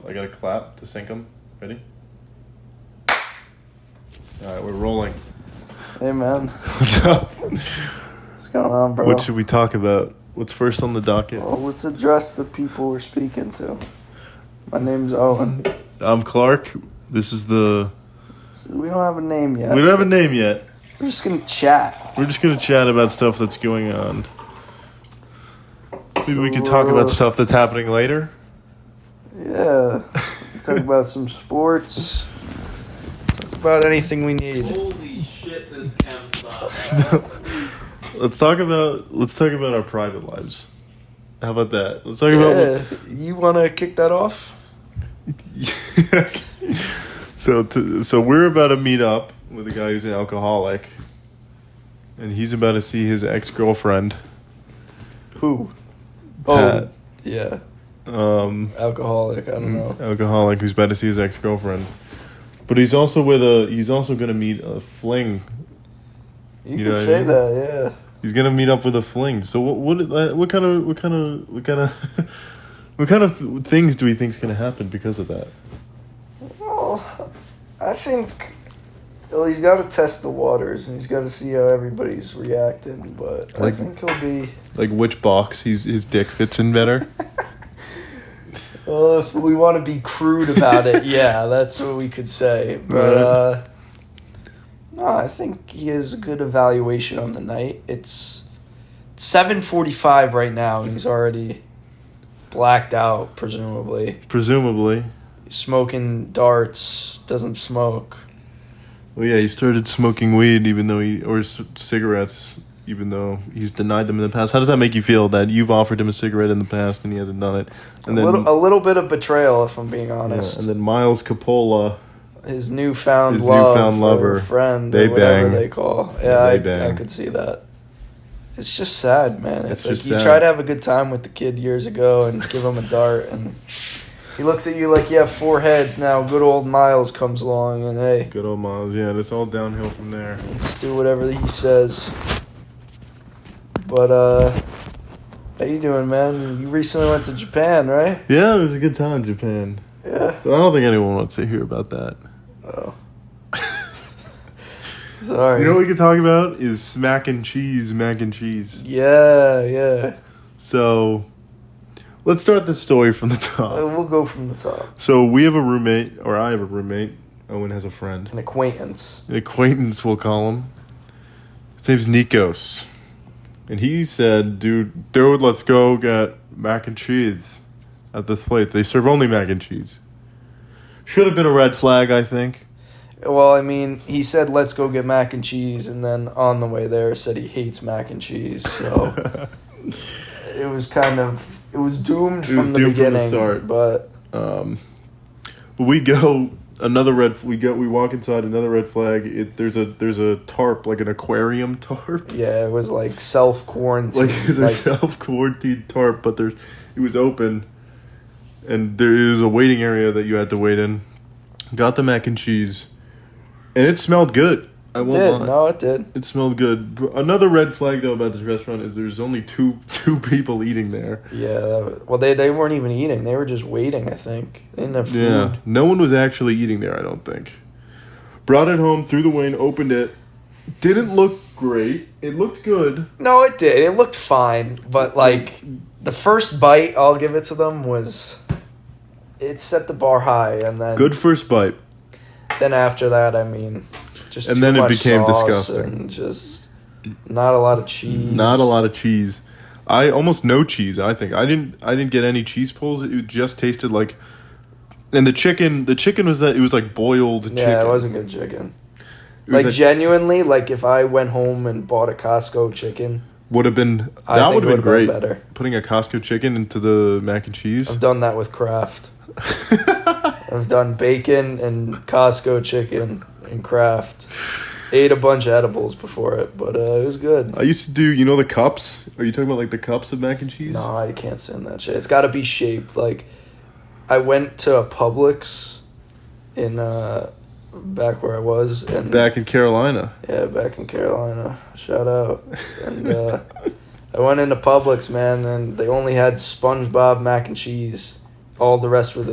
I got to clap to sync them. Ready? All right, we're rolling. Hey, man. What's up? What's going on, bro? What should we talk about? What's first on the docket? Well, let's address the people we're speaking to. My name's Owen. I'm Clark. This is the... So we don't have a name yet. We don't have a name yet. We're just going to chat. We're just going to chat about stuff that's going on. Maybe we could talk about stuff that's happening later. Yeah. Talk about some sports. Talk about anything we need. Holy shit, this chem stuff. Let's talk about our private lives. How about that? Let's talk about You want to kick that off? So we're about to meet up with a guy who's an alcoholic, and he's about to see his ex-girlfriend. Who? Pat. Oh, yeah. Alcoholic. I don't know. Alcoholic who's about to see his ex-girlfriend, but he's also gonna meet a fling. You could say that, yeah. He's gonna meet up with a fling. So what kind of things do we think is gonna happen because of that? Well, I think he's got to test the waters and he's got to see how everybody's reacting. But I think he'll be like which box his dick fits in better. Well, if we want to be crude about it, yeah, that's what we could say. But no, I think he has a good evaluation on the night. It's 7:45 right now, and he's already blacked out, presumably. He's smoking darts, doesn't smoke. Well, yeah, he started smoking weed or cigarettes, even though he's denied them in the past. How does that make you feel that you've offered him a cigarette in the past and he hasn't done it? And a little bit of betrayal, if I'm being honest. Yeah, and then Miles Coppola, his newfound lover, or friend, they or whatever bang. they call. Yeah, I could see that. It's just sad, man. It's like you try to have a good time with the kid years ago and give him a dart, and he looks at you like you have four heads now. Good old Miles comes along, and hey. Good old Miles, yeah, it's all downhill from there. Let's do whatever he says. But, how you doing, man? You recently went to Japan, right? Yeah, it was a good time in Japan. Yeah. But I don't think anyone wants to hear about that. Oh. Sorry. You know what we could talk about is mac and cheese. Yeah. So, let's start the story from the top. We'll go from the top. So, we have a roommate, or I have a roommate. Owen has a friend. An acquaintance. An acquaintance, we'll call him. His name's Nikos. And he said, dude, let's go get mac and cheese at this place. They serve only mac and cheese. Should have been a red flag, I think. Well, I mean, he said, let's go get mac and cheese, and then on the way there said he hates mac and cheese, so it was doomed from the beginning. From the start. But we walk inside another red flag. There's a tarp, like an aquarium tarp. Yeah, it was like self-quarantine. Like it was a self-quarantined tarp, but it was open, and there is a waiting area that you had to wait in. Got the mac and cheese. And it smelled good. I won't lie. No, it did. It smelled good. Another red flag, though, about this restaurant is there's only two people eating there. Yeah. They weren't even eating. They were just waiting, I think. They didn't have food. Yeah. No one was actually eating there, I don't think. Brought it home, threw the wing, opened it. Didn't look great. It looked good. No, it did. It looked fine. But, the first bite, I'll give it to them, it set the bar high. And then good first bite. Then after that, I mean, just and too then it much became sauce disgusting. And just not a lot of cheese. Not a lot of cheese. Almost no cheese. I think I didn't get any cheese pulls. It just tasted like, and the chicken was that it was like boiled chicken. Yeah, it wasn't good chicken. Genuinely, if I went home and bought a Costco chicken, would have been great. Better. Putting a Costco chicken into the mac and cheese. I've done that with Kraft. I've done bacon and Costco chicken and Kraft. Ate a bunch of edibles before it, but it was good. I used to do, the cups? Are you talking about the cups of mac and cheese? No, I can't stand that shit. It's got to be shaped. I went to a Publix in back where I was. And back in Carolina. Yeah, back in Carolina. Shout out. And I went into Publix, man, and they only had SpongeBob mac and cheese. All the rest were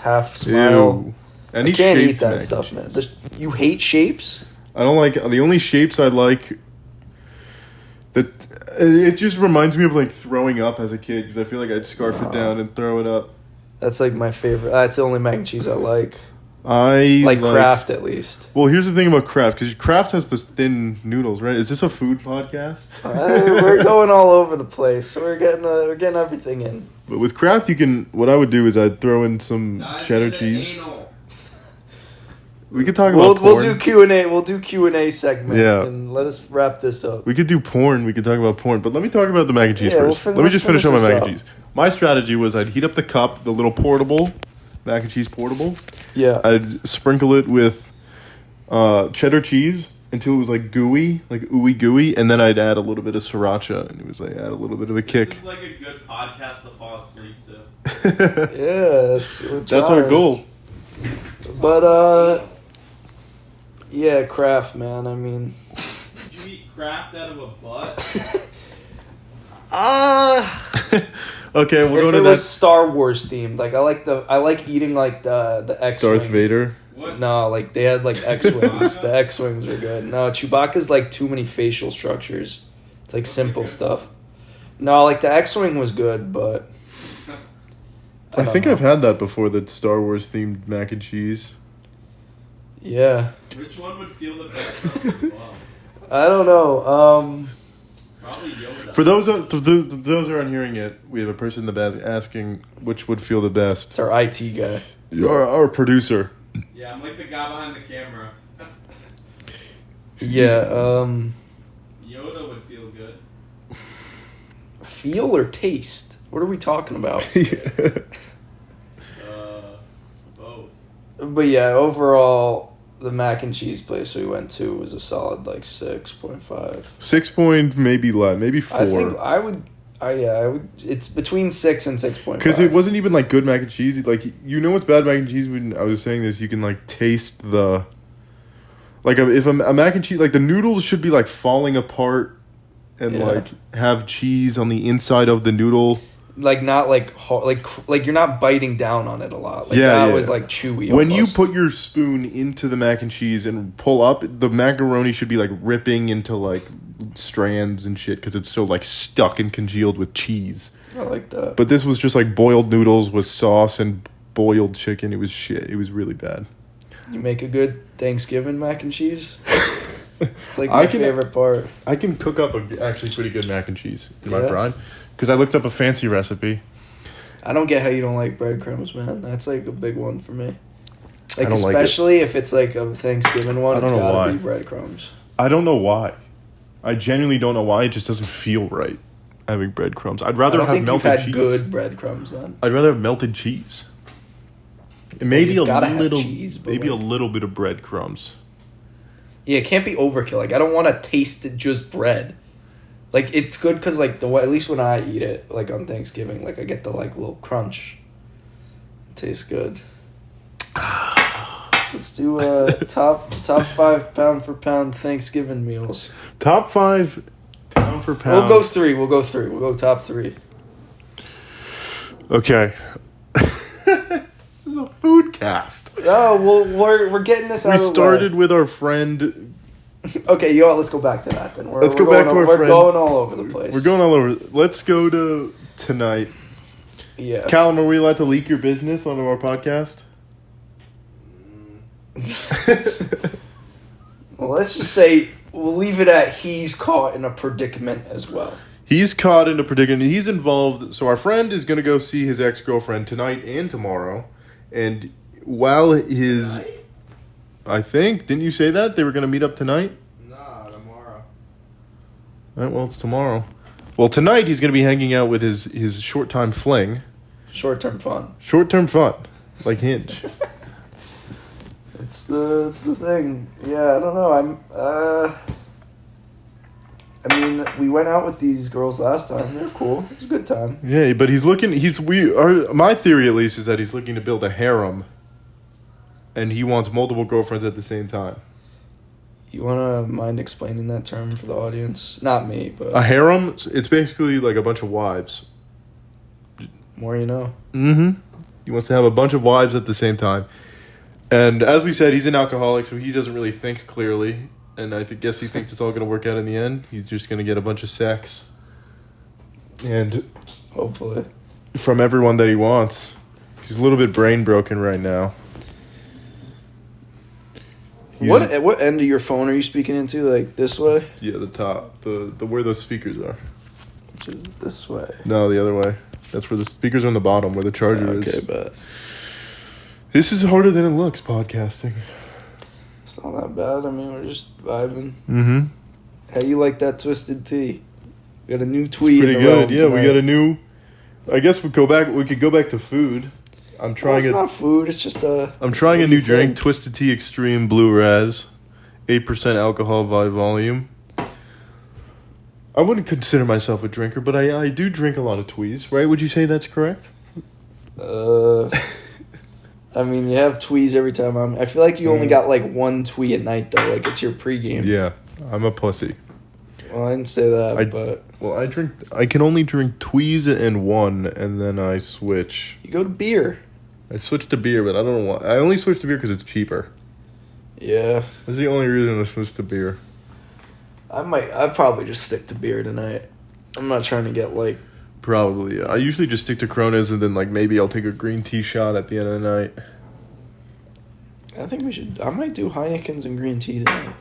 half smile. Ew. Any I can't eat shaped that mac and stuff, man. cheese. You hate shapes? I don't like the only shapes I like. That it just reminds me of like throwing up as a kid because I feel like I'd scarf it down and throw it up. That's like my favorite. That's the only mac and cheese I like. I like Kraft at least. Well, here's the thing about Kraft because Kraft has this thin noodles, right? Is this a food podcast? We're going all over the place. We're getting everything in. But with Kraft, you can. What I would do is I'd throw in some cheddar cheese. We could talk about porn. We'll do Q&A. We'll do Q&A segment. Yeah. And let us wrap this up. We could do porn. We could talk about porn. But let me talk about the mac and cheese first. Let me just finish on my mac and cheese. My strategy was I'd heat up the cup, the little portable, mac and cheese portable. Yeah. I'd sprinkle it with cheddar cheese until it was like gooey, like ooey gooey. And then I'd add a little bit of sriracha. And it was like add a little bit of a kick. This is like a good podcast to fall asleep to. Yeah. That's our goal. But, yeah, Kraft, man. I mean, Did you eat Kraft out of a butt? Okay, we'll if go to it that. was Star Wars themed, like I like eating like the X-wing. Darth Vader. What? No, like they had like X-wings. The X-wings are good. No, Chewbacca's like too many facial structures. It's like simple stuff. No, like the X-wing was good, but I think I've had that before. That Star Wars themed mac and cheese. yeah. Which one would feel the best as well? I don't know. Probably Yoda. For those who aren't hearing it, we have a person in the back asking which would feel the best. It's our IT guy. Our producer. Yeah, I'm like the guy behind the camera. Yeah. Yoda would feel good. Feel or taste? What are we talking about? Both. But yeah, overall, the mac and cheese place we went to was a solid like 6.5. 6 point, maybe less, maybe 4. I think I would. I would. It's between 6 and 6.5. Because it wasn't even like good mac and cheese. Like what's bad mac and cheese? When I was saying this, you can like taste the. Like if a mac and cheese, like the noodles should be like falling apart, and like have cheese on the inside of the noodle. Like not like you're not biting down on it a lot. Like that was like chewy. When almost. you put your spoon into the mac and cheese and pull up, the macaroni should be like ripping into like strands and shit because it's so like stuck and congealed with cheese. I like that. But this was just like boiled noodles with sauce and boiled chicken. It was shit. It was really bad. You make a good Thanksgiving mac and cheese. It's like my favorite part. I can cook up actually pretty good mac and cheese in my bride because I looked up a fancy recipe. I don't get how you don't like breadcrumbs, man. That's like a big one for me. Like I don't like especially if it's like a Thanksgiving one, it's know gotta why. be breadcrumbs. I don't know why. I genuinely don't know why. It just doesn't feel right having breadcrumbs. I'd rather I don't have think melted you've had cheese. good breadcrumbs then. I'd rather have melted cheese. And maybe Well, a you've gotta have little, cheese, but maybe a like- little bit of breadcrumbs. Yeah, it can't be overkill. Like I don't want to taste it just bread. Like it's good because like at least when I eat it like on Thanksgiving, like I get the like little crunch. It tastes good. Let's do top 5 pound for pound Thanksgiving meals. Top 5 pound for pound. We'll go 3. We'll go top 3. Okay. This is a food cast. Oh, well, we're getting this out We of the way. started with our friend. Okay, you know what? Let's go back to that then. Let's go back to our friend. We're going all over the place. We're going all over. Let's go to tonight. Yeah. Callum, are we allowed to leak your business onto our podcast? Well, let's just say we'll leave it at he's caught in a predicament as well. He's caught in a predicament. He's involved. So our friend is going to go see his ex-girlfriend tonight and tomorrow. And while his... Tonight? I think. Didn't you say that? They were going to meet up tonight? Nah, tomorrow. All right, well, it's tomorrow. Well, tonight he's going to be hanging out with his short-time fling. Short-term fun. Short-term fun. Like Hinge. It's the thing. Yeah, I don't know. I mean, we went out with these girls last time. They're cool. It was a good time. Yeah, but he's looking... My theory, at least, is that he's looking to build a harem. And he wants multiple girlfriends at the same time. You want to mind explaining that term for the audience? Not me, but... A harem, it's basically like a bunch of wives. More you know. Mm-hmm. He wants to have a bunch of wives at the same time. And as we said, he's an alcoholic, so he doesn't really think clearly. And I guess he thinks it's all going to work out in the end. He's just going to get a bunch of sex. And hopefully. From everyone that he wants. He's a little bit brain broken right now. What end of your phone are you speaking into? Like this way? Yeah, the top. The where the speakers are. Which is this way. No, the other way. That's where the speakers are on the bottom, where the charger is. Okay, but this is harder than it looks, podcasting. It's not that bad. I mean, we're just vibing. Mm-hmm. How you like that twisted tea? We got a new tweet. It's pretty good. Yeah, we got a new. I guess we could go back to food. I'm trying. It's not food. It's just a. I'm trying a new drink, Twisted Tea Extreme Blue Raz, 8% alcohol by volume. I wouldn't consider myself a drinker, but I do drink a lot of tweez, right? Would you say that's correct? I mean, you have tweez every time I feel like you only got like one twee at night though. Like it's your pregame. Yeah, I'm a pussy. Well, I didn't say that, but I can only drink tweez and one, and then I switch. You go to beer. I switched to beer, but I don't know why. I only switched to beer because it's cheaper. Yeah. That's the only reason I switched to beer. I'd probably just stick to beer tonight. I'm not trying to get like. Probably, yeah. I usually just stick to Coronas, and then like maybe I'll take a green tea shot at the end of the night. I think I might do Heineken's and green tea tonight.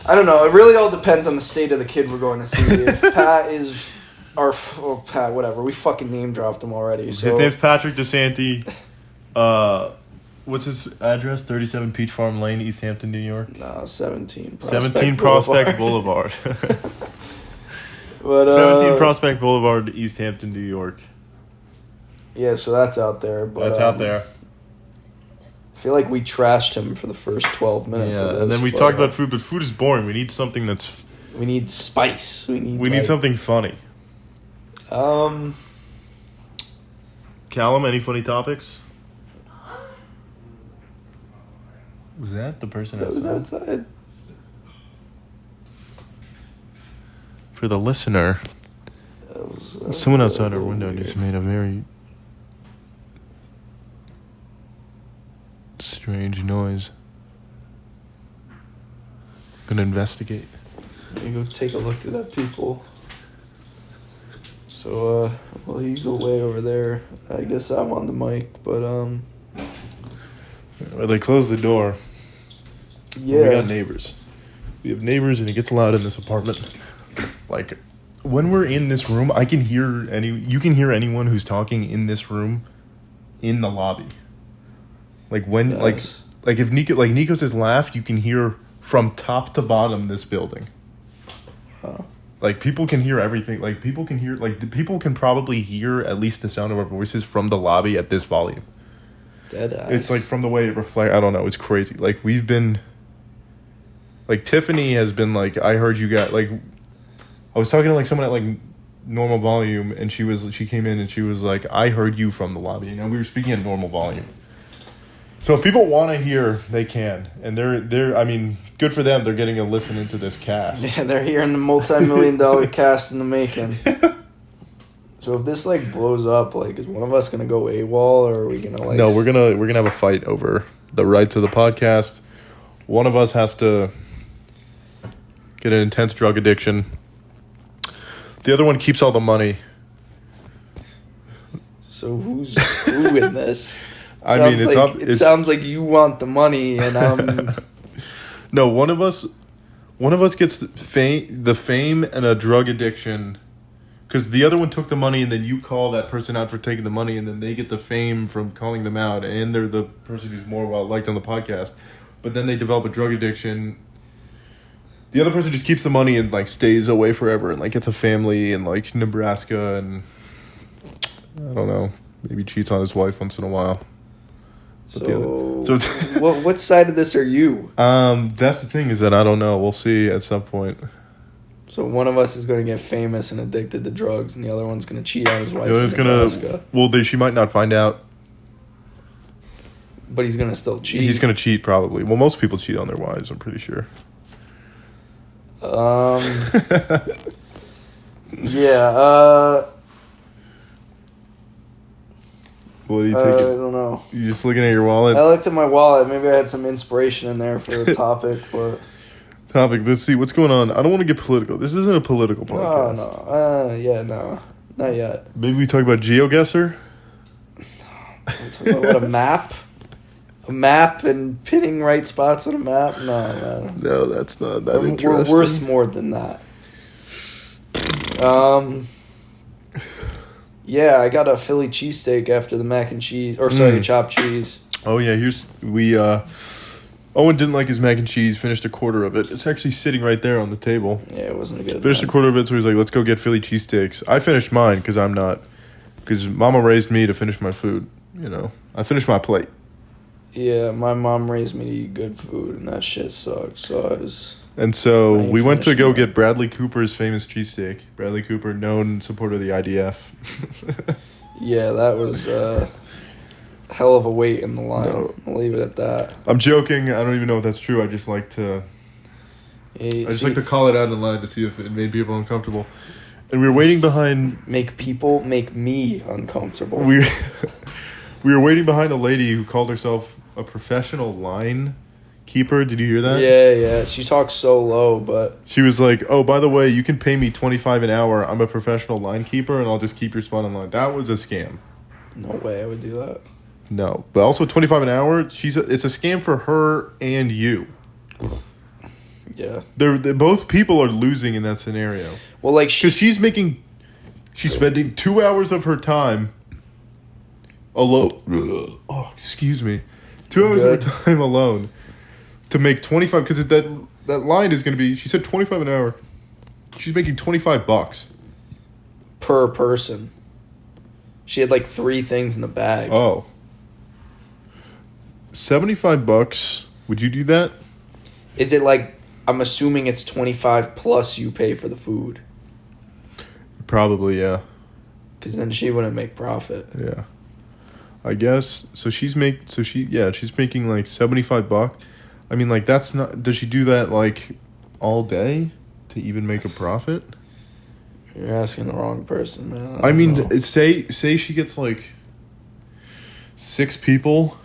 I don't know. It really all depends on the state of the kid we're going to see. If Pat is, Pat, whatever. We fucking name dropped him already. So. His name's Patrick DeSanti. What's his address? 37 Peach Farm Lane, East Hampton, New York. No, 17. 17 Prospect Boulevard. But, 17 Prospect Boulevard, East Hampton, New York. Yeah, so that's out there. But, that's out there. I feel like we trashed him for the first 12 minutes of this. And then we talked about food, but food is boring. We need something that's... We need spice. We need something funny. Callum, any funny topics? Was that the person outside? That was outside. For the listener, someone outside our window just made a very strange noise. I'm gonna investigate. Let me go take a look through that peephole. So, well, he's away over there. I guess I'm on the mic, but, Well, they closed the door. Yeah. We got neighbors. We have neighbors, and it gets loud in this apartment. Like, when we're in this room, you can hear anyone who's talking in this room in the lobby. Like, when, yes. like if Nico says laugh, you can hear from top to bottom this building. Wow. Like, people can hear everything. Like, people can probably hear at least the sound of our voices from the lobby at this volume. Deadass. It's like from the way it reflects. I don't know. It's crazy. Like, we've been. Like, Tiffany has been like, I heard you got like. I was talking to like someone at like normal volume, and she came in and she was like, I heard you from the lobby, and we were speaking at normal volume. So if people want to hear, they can, and they're. I mean, good for them. They're getting a listen into this cast. Yeah, they're hearing the multi-million-dollar cast in the making. So if this like blows up, like, is one of us gonna go AWOL, or are we gonna like? No, we're gonna have a fight over the rights of the podcast. One of us has to get an intense drug addiction. The other one keeps all the money. So who's who in this? It sounds like you want the money, and I'm. No, one of us gets the fame and a drug addiction, because the other one took the money, and then you call that person out for taking the money, and then they get the fame from calling them out, and they're the person who's more well liked on the podcast. But then they develop a drug addiction. The other person just keeps the money and like stays away forever, and like gets a family in like Nebraska, and I don't know, maybe cheats on his wife once in a while. So what side of this are you? That's the thing, is that I don't know. We'll see at some point. So one of us is going to get famous and addicted to drugs, and the other one's going to cheat on his wife. She might not find out. But he's going to still cheat. He's going to cheat probably. Well, most people cheat on their wives, I'm pretty sure. Yeah. What are you I taking? don't know. You just looking at your wallet? I looked at my wallet. Maybe I had some inspiration in there for the topic, but Topic. Let's see what's going on. I don't want to get political. This isn't a political podcast. no, not yet. Maybe we talk about GeoGuessr. We're talking about a map and pinning right spots on a map. No, man. No, that's not that We're interesting. worth more than that. Yeah, I got a Philly cheesesteak after the mac and cheese, or sorry, chopped cheese. Oh yeah, Owen didn't like his mac and cheese. Finished a quarter of it. It's actually sitting right there on the table. Yeah, it wasn't good. Finished a quarter of it, so he's like, "Let's go get Philly cheesesteaks." I finished mine because Mama raised me to finish my food. You know, I finished my plate. Yeah, my mom raised me to eat good food, and that shit sucks. So I was. And so I ain't we went to go finishing that. get Bradley Cooper's famous cheesesteak. Bradley Cooper, known supporter of the IDF. Yeah, that was a hell of a wait in the line. No. I'll leave it at that. I'm joking. I don't even know if that's true. I just like to like to call it out in line to see if it made people uncomfortable. And we were waiting behind. make me uncomfortable. We were waiting behind a lady who called herself a professional line keeper. Did you hear that? Yeah. She talks so low, but She was like, "Oh, by the way, you can pay me $25 an hour. I'm a professional line keeper, and I'll just keep your spot on line." That was a scam. no way I would do that. No, but also $25 an hour. It's a scam for her and you. Yeah. They're both people are losing in that scenario Well, like because she's spending 2 hours of her time alone. Oh, excuse me, 2 hours of her time alone to make 25 because that line is going to be. She said 25 an hour. She's making $25. per person. She had like 3 things in the bag. Oh. $75. Would you do that? Is it like, I'm assuming it's 25 plus you pay for the food? Probably, yeah. Because then she wouldn't make profit. Yeah. I guess she's making like $75. I mean, like, that's not. Does she do that like all day to even make a profit? You're asking the wrong person, man. I mean, know. say she gets like 6 people.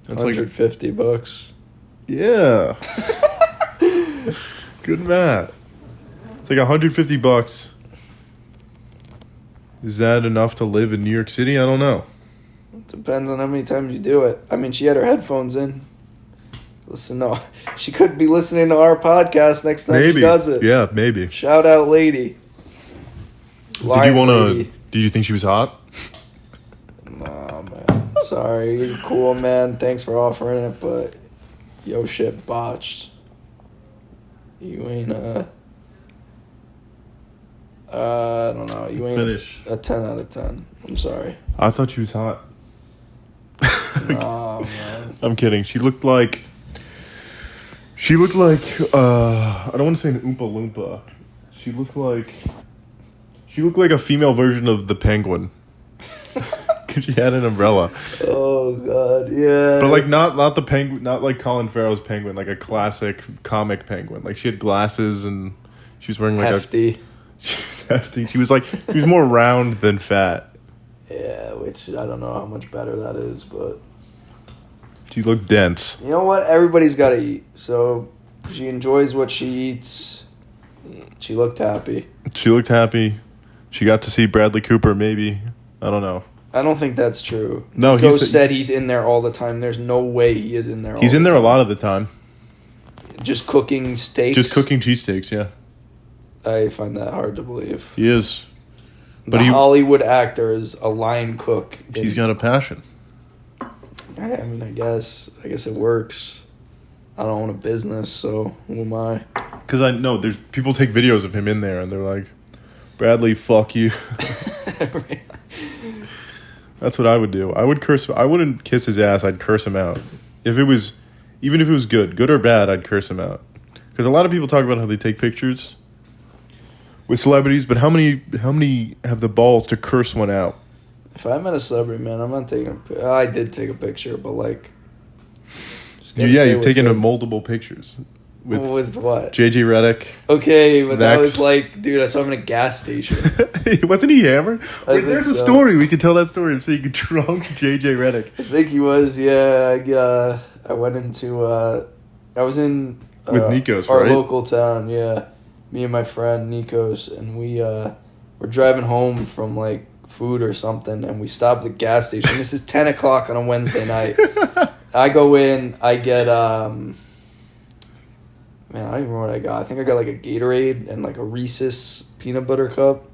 That's like $150. yeah. Good math. It's like $150. Is that enough to live in New York City? I don't know. Depends on how many times you do it. I mean, she had her headphones in. She could be listening to our podcast next time Maybe. she does it. Yeah, maybe. Shout out, lady. Did you think she was hot? Nah, man. Sorry. You're cool, man. Thanks for offering it, but yo, shit botched. You ain't, I don't know. You ain't Finish. a 10 out of 10. I'm sorry. I thought she was hot. Nah, man. I'm kidding. She looked like I don't want to say an Oompa Loompa. She looked like a female version of the Penguin. Cause she had an umbrella. Oh, God. Yeah. But like not the penguin, not like Colin Farrell's penguin, like a classic comic penguin. Like she had glasses and she was wearing like hefty. she was hefty. She was more round than fat. Yeah, which I don't know how much better that is, but She looked dense. you know what? Everybody's got to eat. So she enjoys what she eats. She looked happy. She looked happy. She got to see Bradley Cooper, maybe. I don't know. I don't think that's true. No, Nico said he's in there all the time. There's no way he is in there all He's the in there time. a lot of the time. Just cooking steaks? Just cooking cheesesteaks, yeah. I find that hard to believe. He is. But the Hollywood actor is a line cook. He's got a passion. I mean, I guess it works. I don't own a business, so who am I? Because I know there's people take videos of him in there and they're like, Bradley, fuck you. That's what I would do. I would curse. I wouldn't kiss his ass. I'd curse him out. Even if it was good or bad, I'd curse him out. Because a lot of people talk about how they take pictures with celebrities, but how many have the balls to curse one out? If I met a celebrity, man, I'm not taking I did take a picture, but like... Yeah, you've taken multiple pictures. With what? JJ Redick. Okay, but that Max. was like, dude, I saw him in a gas station. Wasn't he hammered? I Wait, think there's a so. story. We could tell that story of seeing a drunk JJ Redick. I think he was, yeah. I went into, I was in With Nikos, our right? local town, yeah. Me and my friend Nikos, and we were driving home from like food or something, and we stopped at the gas station. This is 10 o'clock on a Wednesday night. I go in, I get, man, I don't even remember what I got. I think I got like a Gatorade and like a Reese's peanut butter cup.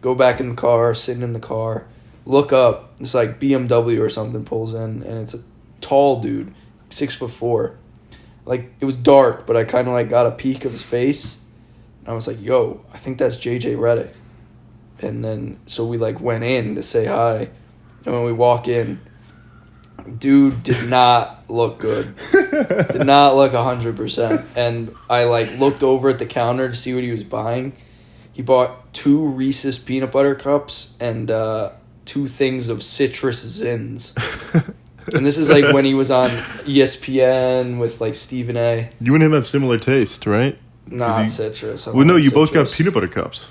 Go back in the car, sitting in the car, look up. It's like BMW or something pulls in, and it's a tall dude, 6'4". Like, it was dark, but I kind of like got a peek of his face. And I was like, yo, I think that's JJ Redick. And then, so we like went in to say hi. And when we walk in, dude did not look good. Did not look 100%. And I like looked over at the counter to see what he was buying. He bought 2 Reese's peanut butter cups and 2 things of citrus zins. And this is like when he was on ESPN with like Stephen A. You and him have similar taste, right? Not you- citrus. I Well, no, like you both got citrus. peanut butter cups.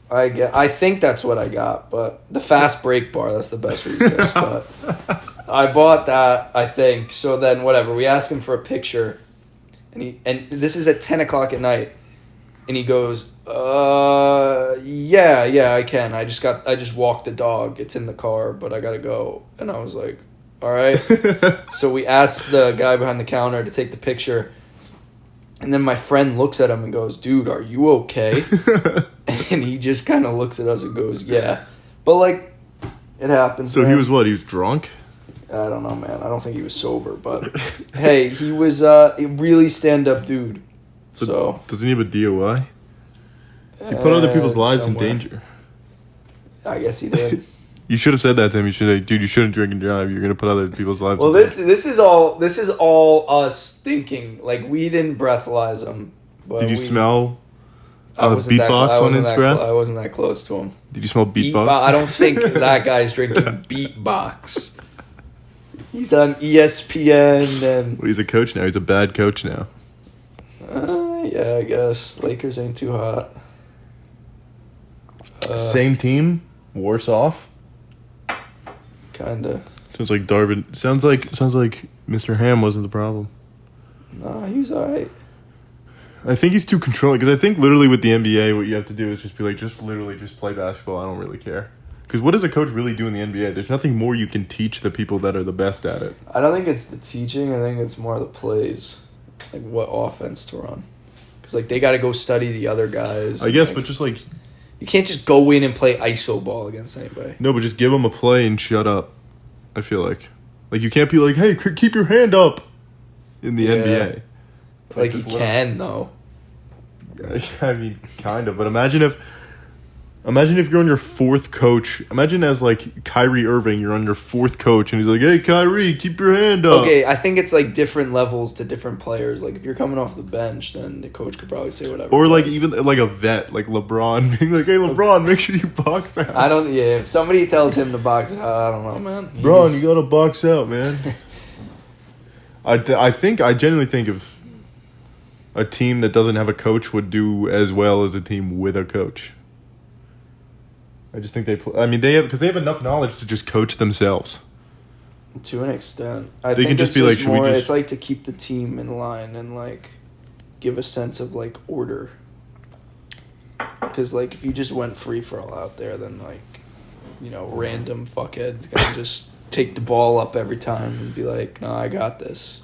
I think that's what I got, but the fast break bar, that's the best Reese's. But I bought that, I think. So then whatever, we asked him for a picture, and this is at 10 o'clock at night, and he goes, yeah, I can. I just walked the dog. It's in the car, but I gotta go. And I was like, all right. So we asked the guy behind the counter to take the picture. And then my friend looks at him and goes, dude, are you okay? And he just kind of looks at us and goes, yeah. But, like, it happens. So man. he was what? He was drunk? I don't know, man. I don't think he was sober. But, hey, he was a really stand-up dude. So Doesn't he have a DOI? He put other people's lives somewhere. in danger. I guess he did. You should have said that to him. You should have, dude, you shouldn't drink and drive. You're going to put other people's lives Well, in this is all us thinking. Like, we didn't breathalyze him. But Did you we- smell I the wasn't that- beatbox I on wasn't his that breath? I wasn't that close to him. Did you smell beatbox? I don't think that guy's drinking beatbox. He's on ESPN and Well, he's a coach now. He's a bad coach now. yeah, I guess Lakers ain't too hot. Same team, worse off. Kinda. Sounds like Darvin. Sounds like Mr. Ham wasn't the problem. Nah, he was alright. I think he's too controlling because I think literally with the NBA, what you have to do is just be like, just play basketball. I don't really care. Because what does a coach really do in the NBA? There's nothing more you can teach the people that are the best at it. I don't think it's the teaching. I think it's more the plays, like what offense to run. Because like they got to go study the other guys. I guess, like, but just like you can't just go in and play iso ball against anybody. no, but just give them a play and shut up. I feel like you can't be like, hey, keep your hand up in the Yeah. NBA. It's like you just let can though. I mean, kind of. But imagine if you're on your 4th coach. Imagine as like Kyrie Irving, you're on your 4th coach, and he's like, "Hey, Kyrie, keep your hand up." Okay, I think it's like different levels to different players. Like if you're coming off the bench, then the coach could probably say whatever. Or like even like a vet, like LeBron, being like, "Hey, LeBron, make sure you box out." I don't. Yeah, if somebody tells him to box out, I don't know, man. LeBron, you gotta box out, man. I genuinely think if a team that doesn't have a coach would do as well as a team with a coach. I just think they have enough knowledge to just coach themselves. To an extent, They can just be like, "Should we just-" It's like to keep the team in line and like give a sense of like order. Because like if you just went free for all out there, then like random fuckheads gonna just take the ball up every time and be like, "No, I got this."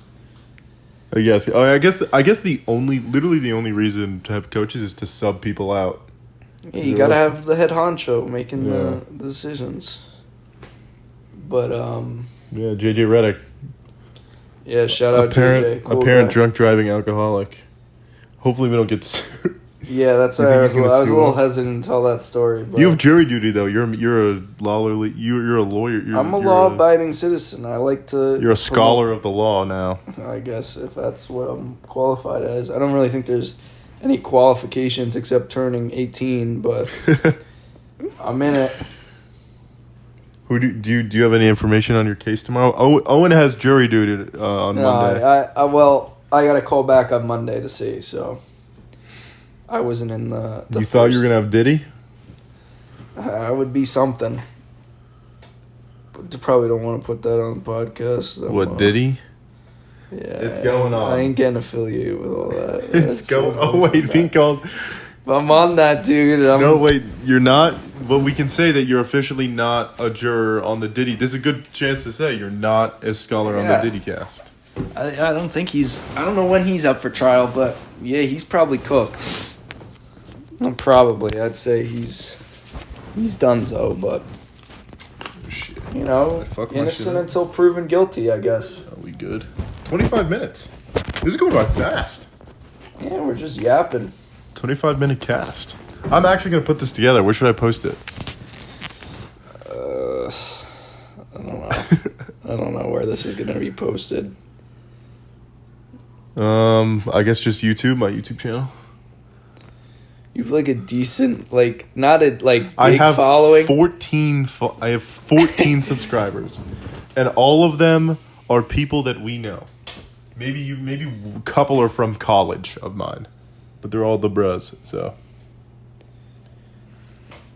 I guess. I guess the only reason to have coaches is to sub people out. Yeah, you gotta have the head honcho making Yeah. the decisions. But Yeah, JJ Redick, yeah, shout out JJ. Cool apparent guy. drunk driving alcoholic. Hopefully we don't get sued. Yeah, that's You why think I he's was gonna a sue little us? hesitant to tell that story. But You have jury duty though. You're a lawyer. You're a lawyer. I'm a law-abiding citizen. I like to. You're a scholar of the law now. I guess if that's what I'm qualified as. I don't really think there's any qualifications except turning 18, but I'm in it. Who do you have any information on your case tomorrow? Owen has jury duty on No, Monday. well, I got to call back on Monday to see, so I wasn't in the You thought you were going to have Diddy? I would be something. But you probably don't want to put that on the podcast. What, Diddy? Yeah. It's going on. I ain't getting affiliated with all that. It's going. Oh wait, being called. I'm on that, dude. No, wait, you're not. Well, we can say that you're officially not a juror on the Diddy. This is a good chance to say you're not a scholar on the Diddy cast. I don't think he's. I don't know when he's up for trial, but yeah, he's probably cooked. Probably, I'd say he's done so, but Shit. you know, Fuck my innocent shit. until proven guilty, I guess. Are we good? 25 minutes. This is going by fast. Yeah, we're just yapping. 25-minute cast. I'm actually going to put this together. Where should I post it? I don't know. I don't know where this is going to be posted. I guess just YouTube, my YouTube channel. You've like a decent, like not a like big I have following. 14 subscribers, and all of them are people that we know. Maybe a couple are from college of mine, but they're all the bros. So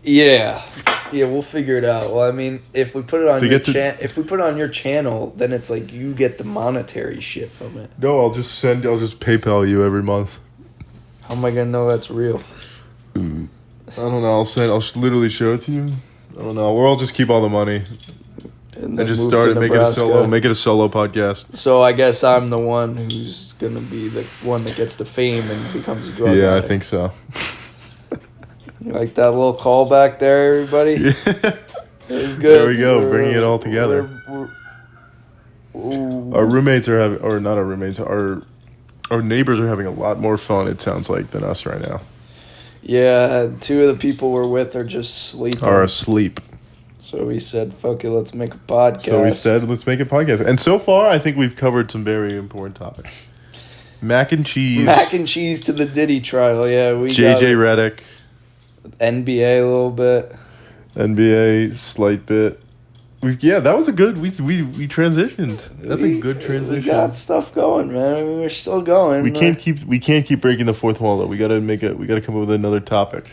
Yeah, we'll figure it out. Well, I mean, if we put it on if we put it on your channel, then it's like you get the monetary shit from it. no, I'll just PayPal you every month. How am I gonna know that's real? I don't know. I'll literally show it to you. I don't know. Or I'll just keep all the money And and just move start to it. Make it a solo podcast. So I guess I'm the one who's gonna be the one that gets the fame and becomes a drug Yeah, addict. I think so. You like that little callback there, everybody? Yeah. It was good. There we go, bringing it all together. Ooh. Our roommates are having, or not our roommates, our neighbors are having a lot more fun, it sounds like, than us right now. Yeah, two of the people we're with are just sleeping. Are asleep. So we said, fuck it, let's make a podcast. So we said, let's make a podcast. And so far, I think we've covered some very important topics. Mac and cheese. Mac and cheese to the Diddy trial, yeah. We JJ Redick. NBA a little bit. NBA, slight bit. That was a good, we transitioned. That's a good transition. We got stuff going, man. I mean, we're still going. We can't keep breaking the fourth wall though. We gotta come up with another topic.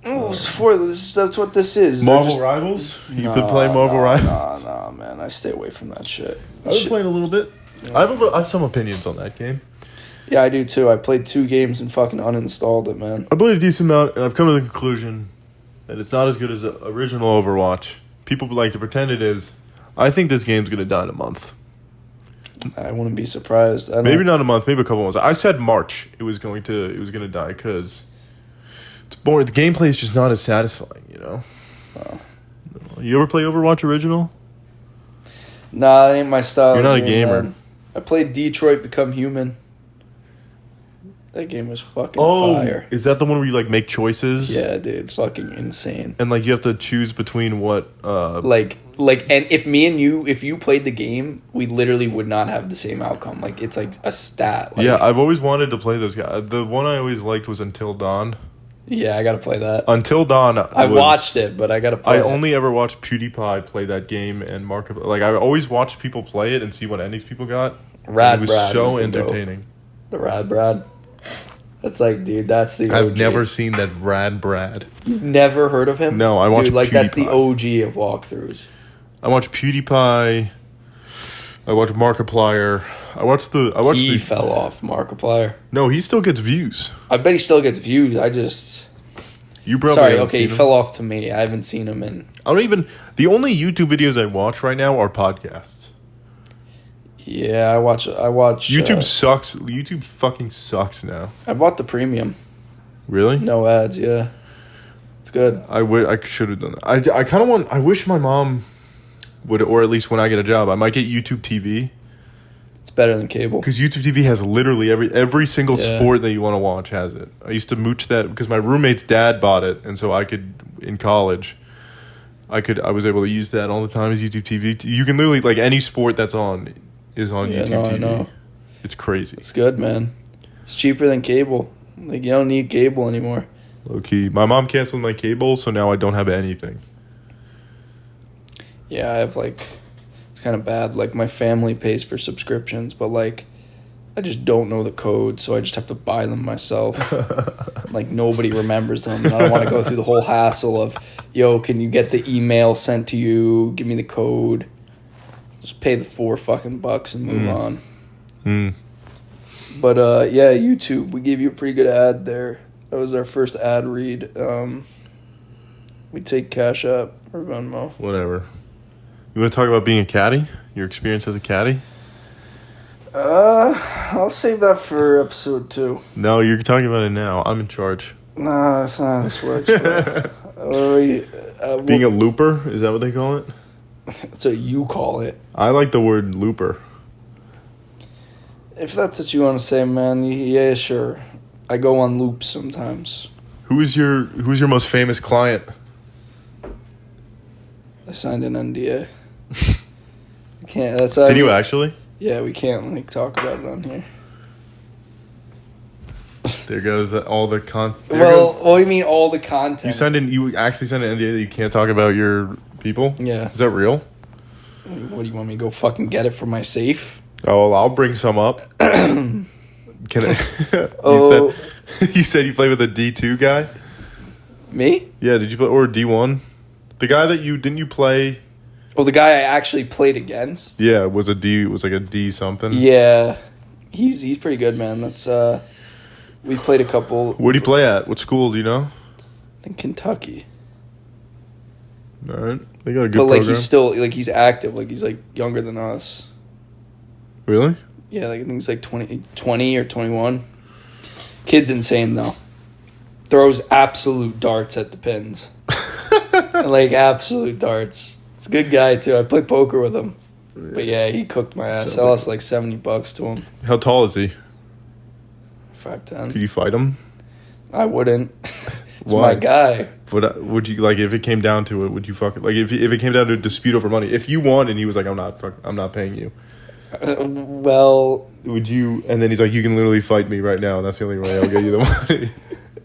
That's what this is. Marvel Rivals? You could play Marvel Rivals? Nah, man. I stay away from that shit. I was playing a little bit. I have some opinions on that game. Yeah, I do too. I played 2 games and fucking uninstalled it, man. I played a decent amount, and I've come to the conclusion that it's not as good as the original Overwatch. People like to pretend it is. I think this game's gonna die in a month. I wouldn't be surprised. Maybe not a month, maybe a couple months. I said March. It was gonna die because it's boring. The gameplay is just not as satisfying, you know. Oh. You ever play Overwatch original? Nah, it ain't my style. You're not a game, gamer. man. I played Detroit Become Human. That game was fucking fire. Is that the one where you like make choices? Yeah, dude, fucking insane. And like you have to choose between what and if you played the game, we literally would not have the same outcome. Like it's like a stat. Like, yeah, I've always wanted to play those guys. The one I always liked was Until Dawn. Yeah, I gotta play that. Until Dawn. I watched it, but I gotta play it. I only ever watched PewDiePie play that game and I always watched people play it and see what endings people got. Rad It was Brad so was the entertaining. The Rad Brad. That's like, dude, that's the OG. I've never seen that Rad Brad. You've never heard of him? No, I watched Dude, like, that's the PewDiePie. OG of walkthroughs. I watched PewDiePie. I watched Markiplier. He fell off, Markiplier. No, he still gets views. I bet he still gets views. You probably Sorry, haven't okay, seen he him. fell off to me. I haven't seen him in... The only YouTube videos I watch right now are podcasts. Yeah, I watch. YouTube sucks. YouTube fucking sucks now. I bought the premium. Really? No ads. Yeah, it's good. I should have done that. I kind of want. I wish my mom would, or at least when I get a job, I might get YouTube TV. It's better than cable. Because YouTube TV has literally every single Yeah. sport that you want to watch has it. I used to mooch that because my roommate's dad bought it, and so I could in college. I was able to use that all the time as YouTube TV. You can literally like any sport that's on. Is on YouTube TV. I know. It's crazy. It's good, man. It's cheaper than cable. Like, you don't need cable anymore. Low key. My mom canceled my cable, so now I don't have anything. Yeah, I have, like... It's kind of bad. Like, my family pays for subscriptions, but, like... I just don't know the code, so I just have to buy them myself. Like, nobody remembers them. And I don't want to go through the whole hassle of, yo, can you get the email sent to you? Give me the code. Just pay the $4 and move on. But, yeah, YouTube, we gave you a pretty good ad there. That was our first ad read. We take Cash App or Venmo. Whatever. You want to talk about being a caddy? Your experience as a caddy? I'll save that for episode 2. No, you're talking about it now. I'm in charge. Nah, that's not how this works, bro. Being a looper? Is that what they call it? That's what you call it. I like the word looper. If that's what you want to say, man, yeah, sure. I go on loops sometimes. Who's your most famous client? I signed an NDA. I can't. Did you actually? Yeah, we can't talk about it on here. There goes all the Well, you mean all the content? You actually signed an NDA that you can't talk about your people? Yeah. Is that real? What do you want me to go fucking get it from my safe? Oh, well, I'll bring some up. Can I? You said you played with a D2 guy? Me? Yeah, did you play or D1? The guy that didn't you play? Oh, the guy I actually played against? Yeah, was like a D something. Yeah. He's pretty good, man. That's we played a couple. Where do you play at? What school do you know? I think Kentucky. All right. They got a good But program. he's still he's active, he's younger than us. Really? Yeah, I think he's 20 or 21. Kid's insane though. Throws absolute darts at the pins. Absolute darts. He's a good guy too. I played poker with him. But yeah, he cooked my ass. I lost $70 to him. How tall is he? 5'10". Could you fight him? I wouldn't. It's Why? my guy. But would you if it came down to it? Would you fuck it? If it came down to a dispute over money, if you won and he was like, I'm not paying you. Well, Would you? And then he's like, you can literally fight me right now, and that's the only way I'll get you the money.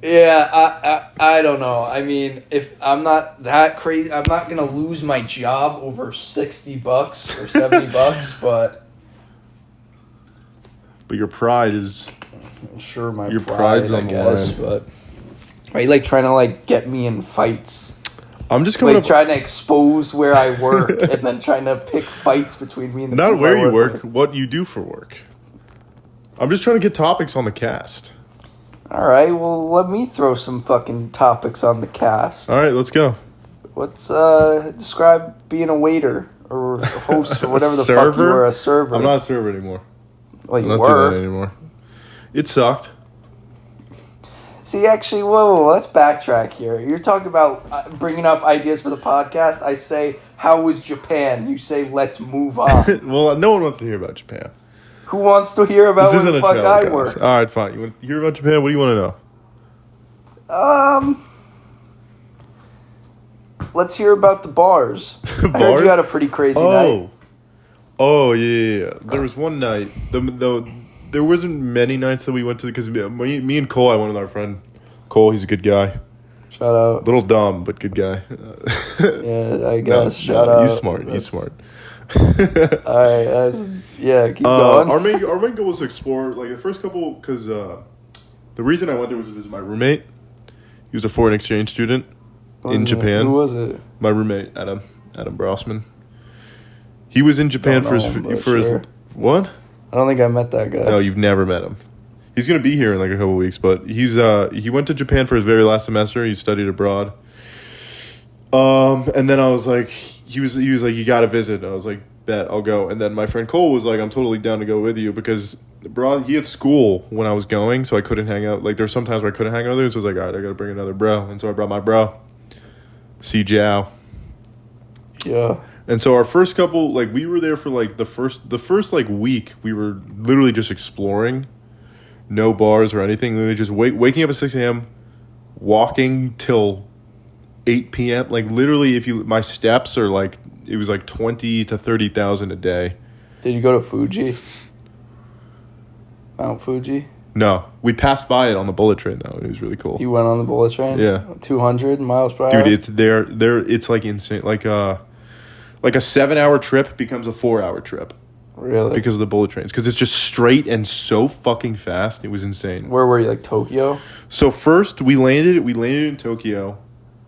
yeah, I don't know. I mean, if I'm not that crazy, I'm not gonna lose my job over $60 or $70, but your pride is. I'm sure Your pride's on the line. But are you trying to get me in fights? I'm just coming up. Trying to expose where I work and then trying to pick fights between me and the Not people where I you work, with. what you do for work. I'm just trying to get topics on the cast. All right, well, let me throw some fucking topics on the cast. All right, let's go. What's describe being a waiter or a host or whatever the fuck you were, a server. I'm not a server anymore. Well, you I'm not doing that were. anymore. It sucked. See, actually, whoa, let's backtrack here. You're talking about bringing up ideas for the podcast. I say, how was Japan? You say, let's move on. Well, no one wants to hear about Japan. Who wants to hear about This where isn't the a fuck travel I cast. work? All right, fine. You want to hear about Japan? What do you want to know? Let's hear about the bars. I heard you had a pretty crazy night. Oh, yeah. There was one night. There wasn't many nights that we went to because me and Cole, I went with our friend Cole. He's a good guy. Shout out. Little dumb, but good guy. Yeah, I guess. Shout out. He's smart. He's smart. All right. Keep going. Our main goal was to explore the first couple because the reason I went there was to visit my roommate. He was a foreign exchange student in Japan. Who was it? My roommate, Adam Brossman. He was in Japan for his what? I don't think I met that guy. No, you've never met him. He's gonna be here in a couple weeks, but he went to Japan for his very last semester. He studied abroad. And then I was like, he was like, you gotta visit. And I was like, bet, I'll go. And then my friend Cole was like, I'm totally down to go with you because abroad he had school when I was going, so I couldn't hang out. There's some times where I couldn't hang out with others. So I was like, all right, I gotta bring another bro, and so I brought my bro, C Jiao. Yeah. And so our first couple, we were there for the first week, we were literally just exploring, no bars or anything. Literally just waking up at 6 a.m., walking till 8 p.m. Literally, my steps are it was 20 to 30,000 a day. Did you go to Fuji? Mount Fuji? No, we passed by it on the bullet train though. It was really cool. You went on the bullet train? Yeah. 200 miles per hour? Dude, it's there. It's insane. Like a 7-hour trip becomes a 4-hour trip. Really? because of the bullet trains. Because it's just straight and so fucking fast. It was insane. Where were you? Like Tokyo? So first we landed in Tokyo,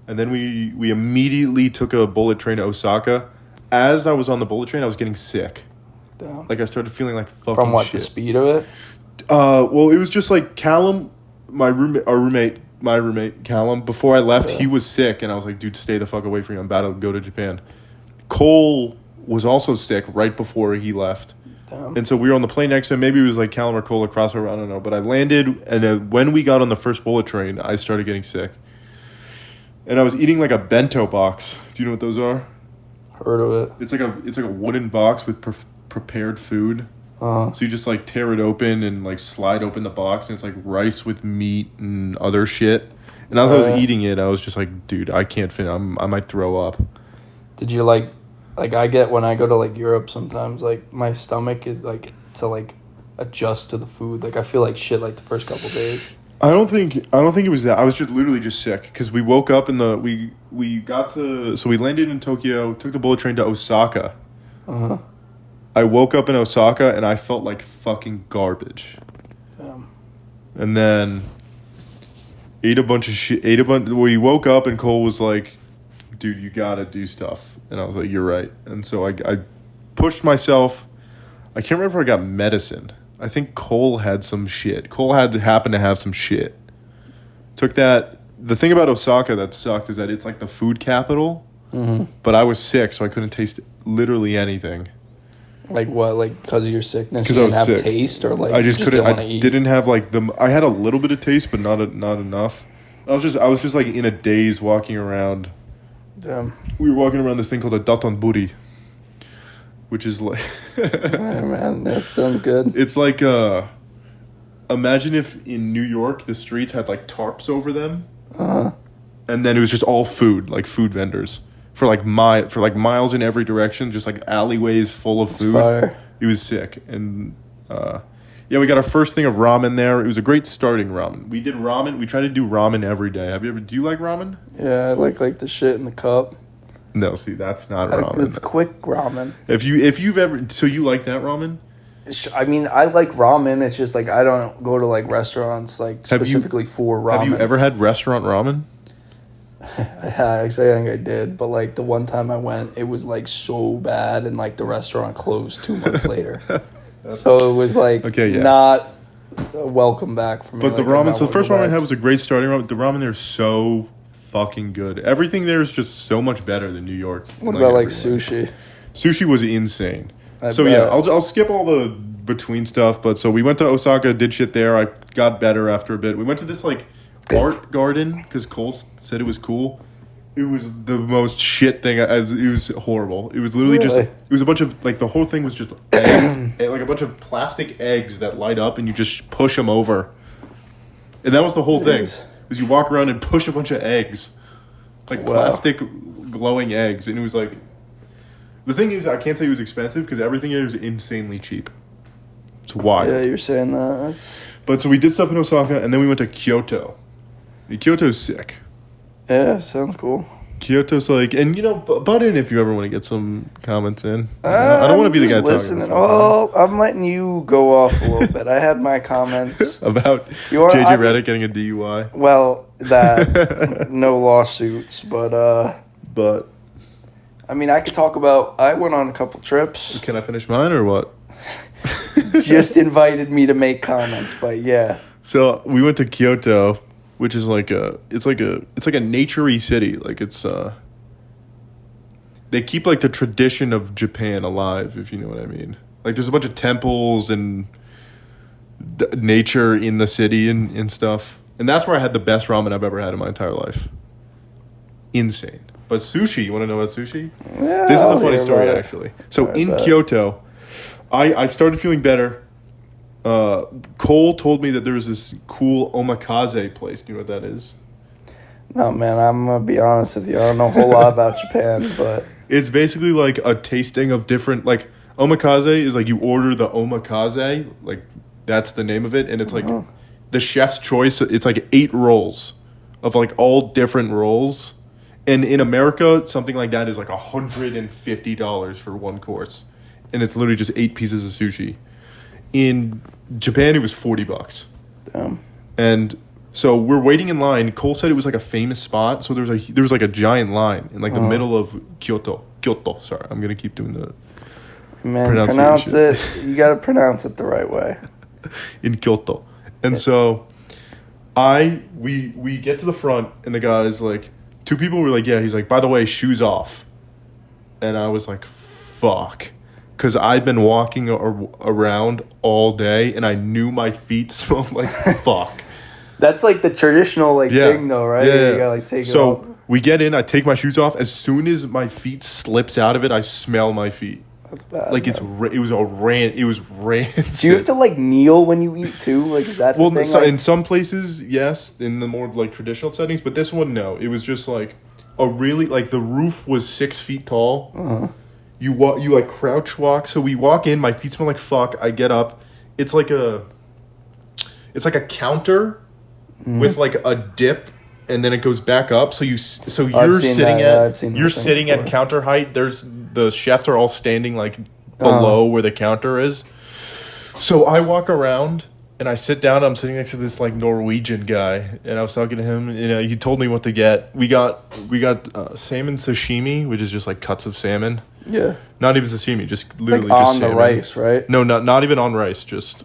and then we immediately took a bullet train to Osaka. As I was on the bullet train, I was getting sick. Damn. Like I started feeling like fucking From what, shit. the speed of it? Well, it was just like Callum, my roommate, Callum. Before I left, he was sick, and I was like, "Dude, stay the fuck away from me. I'm about to go to Japan." Cole was also sick right before he left, and so we were on the plane next to him. Maybe it was like Callum or Cole across the road, I don't know. But I landed, and when we got on the first bullet train, I started getting sick, and I was eating like a bento box. Do you know what those are? Heard of it. It's like a wooden box with prepared food. Uh-huh. So you just like tear it open and like slide open the box, and it's like rice with meat and other shit. And as I was eating it, I was just like, dude, I can't fit. I might throw up. Did you like I get when I go to like Europe sometimes, like my stomach is like to like adjust to the food. Like I feel like shit like the first couple days. I don't think it was that. I was just literally just sick because we woke up in the we landed in Tokyo, took the bullet train to Osaka. Uh-huh. I woke up in Osaka and I felt like fucking garbage. Damn. And then ate a bunch of shit. We woke up and Cole was like, "Dude, you gotta do stuff." And I was like, "You're right." And so I pushed myself. I can't remember if I got medicine. I think Cole had some shit. Cole happened to have some shit. Took that. The thing about Osaka that sucked is that it's like the food capital. Mm-hmm. But I was sick, so I couldn't taste literally anything. Like what? Like because of your sickness, you Because I didn't was have sick. taste, or like I just couldn't. didn't want to I eat. didn't have like the. I had a little bit of taste, but not enough. I was just like in a daze walking around. Damn. We were walking around this thing called a datonburi, which is like. Hey, man, that sounds good. It's like imagine if in New York the streets had like tarps over them, and then it was just all food, like food vendors for like miles in every direction, just like alleyways full of food. Fire. It was sick, and yeah, we got our first thing of ramen there. It was a great starting ramen. We did ramen. We try to do ramen every day. Do you like ramen? Yeah, I like the shit in the cup. No, see, that's not ramen. It's quick ramen. If you've ever, so you like that ramen? I mean, I like ramen. It's just like I don't go to like restaurants like specifically for ramen. Have you ever had restaurant ramen? Actually, I think I did, but like the one time I went, it was like so bad, and like the restaurant closed 2 months later. So it was like not a welcome back for me. But the like, ramen, so the first ramen I had was a great starting ramen. The ramen there is so fucking good. Everything there is just so much better than New York. What about like sushi? Sushi was insane. I So bet. yeah, I'll skip all the between stuff. But so we went to Osaka, did shit there. I got better after a bit. We went to this like art garden because Cole said it was cool. It was the most shit thing. It was horrible. It was literally just. Really? It was a bunch of like the whole thing was just eggs, like a bunch of plastic eggs that light up, and you just push them over. And that was the whole thing. Is you walk around and push a bunch of eggs, like Wow. plastic glowing eggs, and it was like. The thing is, I can't say it was expensive because everything here is insanely cheap. It's wild. Yeah, you're saying that. That's... But so we did stuff in Osaka, and then we went to Kyoto. And Kyoto's sick. Yeah, sounds cool. Kyoto's like, and butt in if you ever want to get some comments in. I don't want to be the guy talking this whole time. Well, I'm letting you go off a little bit. I had my comments. About JJ Redick getting a DUI. Well, that no lawsuits, but But I mean, I could talk about. I went on a couple trips. can I finish mine or what? Just invited me to make comments, but yeah. So we went to Kyoto, which is like it's like a naturey city. Like it's they keep like the tradition of Japan alive, if you know what I mean. Like there's a bunch of temples and nature in the city and stuff. And that's where I had the best ramen I've ever had in my entire life. Insane. But sushi, you want to know about sushi? Yeah, This is I'll a funny hear story, about it. actually. So in bet. Kyoto, I started feeling better. Cole told me that there was this cool omakase place. Do you know what that is? No, man, I'm going to be honest with you. I don't know a whole lot about Japan, but... It's basically like a tasting of different... Like, omakase is like you order the omakase. Like, that's the name of it. And it's like the chef's choice. It's like 8 rolls of like all different rolls. And in America, something like that is like $150 for one course. and it's literally just 8 pieces of sushi. In Japan, it was $40. Damn. And so we're waiting in line. Cole said it was like a famous spot. So there was like a giant line in like the middle of Kyoto. Sorry, I'm gonna keep doing the Pronounce it. You gotta pronounce it the right way. In Kyoto, and so we get to the front, and the guy's like, 2 people were like, yeah. He's like, by the way, shoes off, and I was like, fuck. Because I've been walking around all day, and I knew my feet smelled like fuck. That's like the traditional thing, though, right? Yeah. You gotta take it off. So we get in. I take my shoes off. As soon as my feet slips out of it, I smell my feet. That's bad. Like it was rancid. Do you have to kneel when you eat too? Like, is that the thing? So in some places, yes, in the more traditional settings, but this one, no. It was just like a really the roof was 6 feet tall. Uh-huh. You crouch walk. So we walk in. My feet smell like fuck. I get up. It's like a counter with a dip, and then it goes back up. So you're sitting at counter height. The chefs are all standing below where the counter is. So I walk around and I sit down. I'm sitting next to this Norwegian guy, and I was talking to him. He told me what to get. We got salmon sashimi, which is just cuts of salmon. Yeah. Not even sashimi, just literally just on salmon. the rice, right? No, not even on rice. Just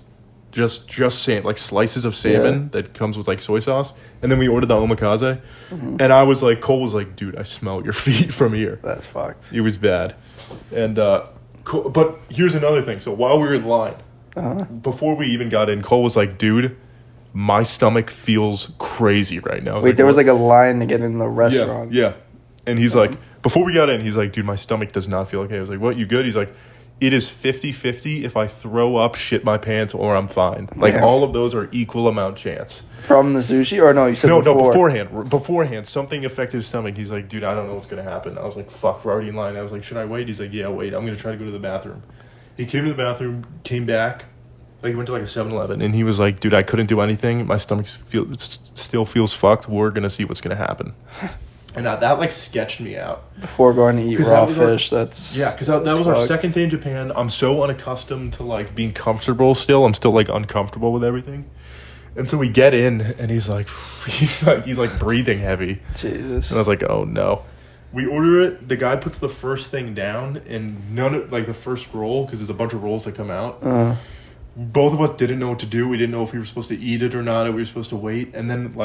salmon, slices of salmon that comes with soy sauce. And then we ordered the omakase, and I was Cole was like, dude, I smell your feet from here. That's fucked. It was bad. And but here's another thing. So while we were in line, before we even got in, Cole was like, dude, my stomach feels crazy right now. Wait, there was a line to get in the restaurant. Yeah. And he's like, before we got in, he's like, dude, my stomach does not feel okay. I was like, what, you good? He's like, it is 50-50 if I throw up, shit my pants, or I'm fine. All of those are equal amount chance. From the sushi? Or no, you said No, before. beforehand, something affected his stomach. He's like, dude, I don't know what's going to happen. I was like, fuck, we're already in line. I was like, should I wait? He's like, yeah, wait. I'm going to try to go to the bathroom. He came to the bathroom, came back. He went to a 7-Eleven, and he was like, dude, I couldn't do anything. My stomach still feels fucked. We're going to see what's going to happen. And that sketched me out. Before going to eat raw fish, that's... Yeah, because that was our second day in Japan. I'm so unaccustomed to, being comfortable still. I'm still, uncomfortable with everything. And so we get in, and he's breathing heavy. Jesus. And I was like, oh, no. We order it. The guy puts the first thing down, and none of, the first roll, because there's a bunch of rolls that come out. Both of us didn't know what to do. We didn't know if we were supposed to eat it or not, or we were supposed to wait. And then,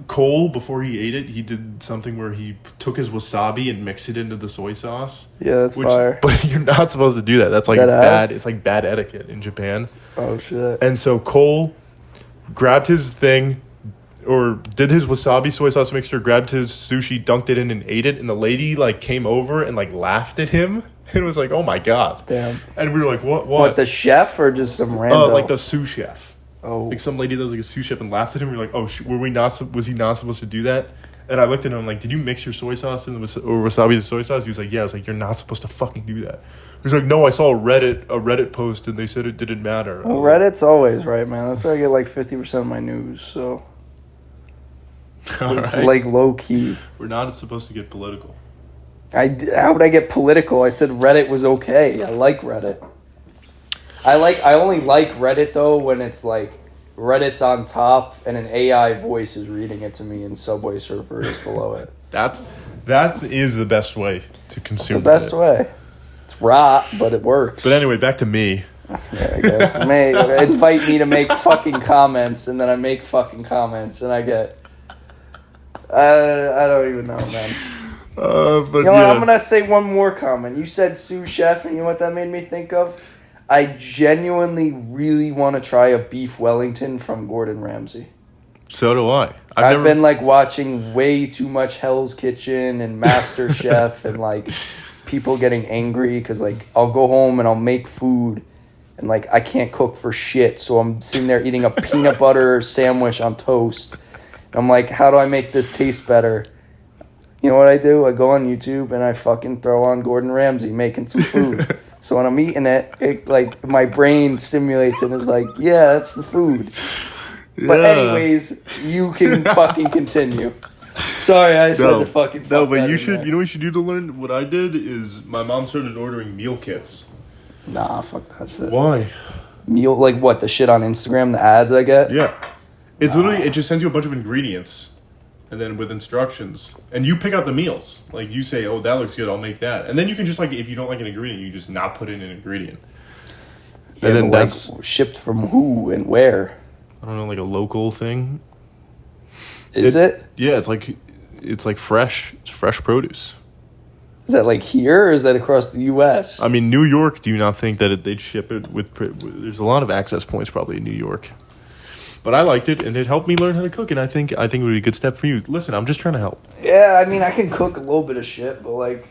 Cole, before he ate it, he did something where he took his wasabi and mixed it into the soy sauce. Yeah, that's fire. But you're not supposed to do that. That's bad. It's bad etiquette in Japan. Oh shit. And so Cole grabbed his thing, or did his wasabi soy sauce mixture, grabbed his sushi, dunked it in, and ate it. And the lady came over and laughed at him and was like, "Oh my god!" Damn. And we were like, "What? What? The chef or just some random? The sous chef. Oh. Some lady that was a sous chef and laughed at him. We were like, oh, was he not supposed to do that? And I looked at him, I'm like, did you mix your soy sauce or wasabi to soy sauce? He was like, yeah. I was like, you're not supposed to fucking do that. He was like, no, I saw a Reddit post and they said it didn't matter. Well, Reddit's always right, man. That's where I get 50% of my news, so. All right. Low key. We're not supposed to get political. How would I get political? I said Reddit was okay. I like Reddit. I only like Reddit though when it's Reddit's on top and an AI voice is reading it to me and Subway Surfer is below it. That is the best way to consume. It's the best way. It's rot, but it works. But anyway, back to me. Yeah, I guess. Invite me to make fucking comments, and then I make fucking comments, and I get. I don't even know, man. But what? I'm gonna say one more comment. You said sous chef, and you know what that made me think of? I genuinely really want to try a beef Wellington from Gordon Ramsay. So do I. I've been watching way too much Hell's Kitchen and Master Chef and people getting angry because I'll go home and I'll make food and I can't cook for shit, so I'm sitting there eating a peanut butter sandwich on toast. And I'm like, how do I make this taste better? You know what I do? I go on YouTube and I fucking throw on Gordon Ramsay making some food. So when I'm eating it my brain stimulates and is yeah, that's the food. But anyways, you can fucking continue. Sorry, I just had to fucking fuck No, but that you in should. there. You know what you should do to learn? What I did is my mom started ordering meal kits. Nah, fuck that shit. Why? Meal, like what, the shit on Instagram, the ads I get? Yeah. It's literally, it just sends you a bunch of ingredients and then with instructions. And you pick out the meals. Like you say, oh, that looks good, I'll make that. And then you can just like, if you don't like an ingredient, you just not put in an ingredient. Yeah, And then but that's, like, shipped from who and where? I don't know, like a local thing. Is it? Yeah, it's like fresh produce. Is that like here or is that across the U.S.? I mean, New York, do you not think that they'd ship it with, there's a lot of access points probably in New York. But I liked it, and it helped me learn how to cook, and I think it would be a good step for you. Listen, I'm just trying to help. Yeah, I mean, I can cook a little bit of shit, but like,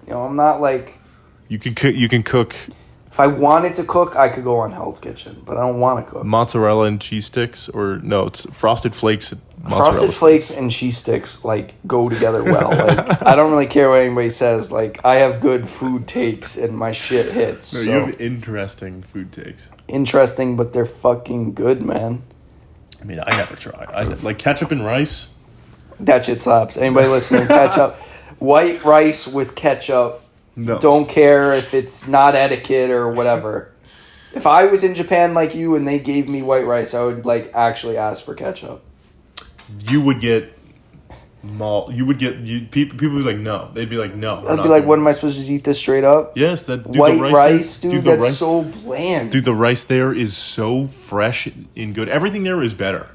you know, I'm not like. You can cook If I wanted to cook, I could go on Hell's Kitchen, but I don't want to cook. mozzarella and cheese sticks, or no, it's Frosted Flakes and mozzarella Frosted Flakes and cheese sticks like go together well. Like I don't really care what anybody says. Like I have good food takes and my shit hits. No, so. you have interesting food takes. Interesting, but they're fucking good, man. I mean, I never try. I like ketchup and rice. That shit slaps. Anybody listening, ketchup, white rice with ketchup. No. Don't care if it's not etiquette or whatever. If I was in Japan like you and they gave me white rice, I would like actually ask for ketchup. You would get people would be like, no. They'd be like, no. I'd be like, what am I supposed to eat this straight up? Yes, that dude, White the rice, there- dude, the that's rice- so bland. Dude, the rice there is so fresh and good. Everything there is better.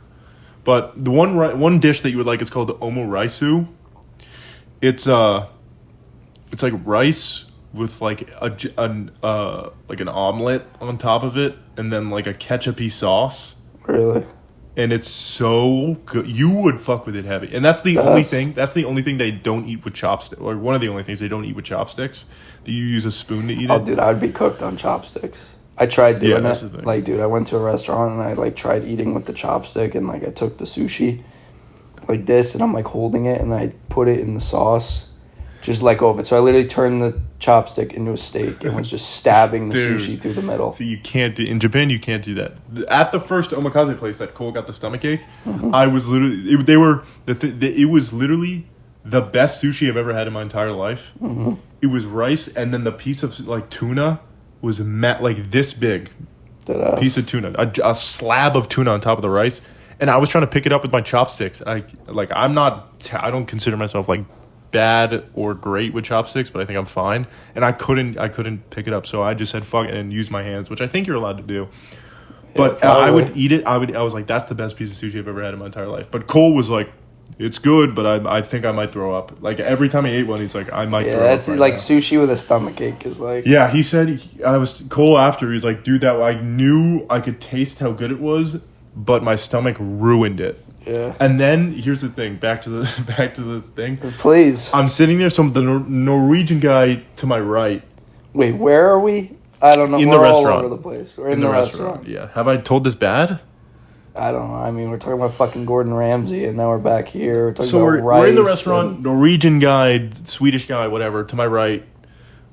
But the one dish that you would like is called omuraisu. It's like rice with like an omelet on top of it, and then like a ketchupy sauce. Really? And it's so good. You would fuck with it heavy. And that's the only thing. That's the only thing they don't eat with chopsticks. Or one of the only things they don't eat with chopsticks. Do you use a spoon to eat it? Oh, dude, I would be cooked on chopsticks. I tried doing that's it. the thing. Like, dude, I went to a restaurant and I like tried eating with the chopstick and like I took the sushi like this and I'm like holding it and I put it in the sauce, just let go of it. So I literally turned the chopstick into a steak and was just stabbing the Dude. sushi through the middle. So you can't do in Japan. You can't do that. At the first omakase place that Cole got the stomachache, I was literally it was literally the best sushi I've ever had in my entire life. Mm-hmm. It was rice and then the piece of like tuna was like this big. Piece of tuna, a slab of tuna on top of the rice, and I was trying to pick it up with my chopsticks. I don't consider myself like bad or great with chopsticks, but I think I'm fine. And I couldn't pick it up, so I just said fuck it and use my hands, which I think you're allowed to do. But I would eat it. I was like, that's the best piece of sushi I've ever had in my entire life. But Cole was like, it's good, but I think I might throw up. Like every time he ate one, he's like, I might throw up. Yeah, that's like now. Sushi with a stomachache is like. Yeah, he said Cole after he's like, dude, that I knew I could taste how good it was, but my stomach ruined it. Yeah. And then here's the thing. Back to the thing. Please. I'm sitting there. The Norwegian guy to my right. Wait, where are we? I don't know. In We're the all restaurant. over the place. We're in the restaurant. Yeah. Have I told this bad? I don't know. I mean, we're talking about fucking Gordon Ramsay, and now we're back here. We're talking about rice. We're in the restaurant. Norwegian guy, Swedish guy, whatever. To my right,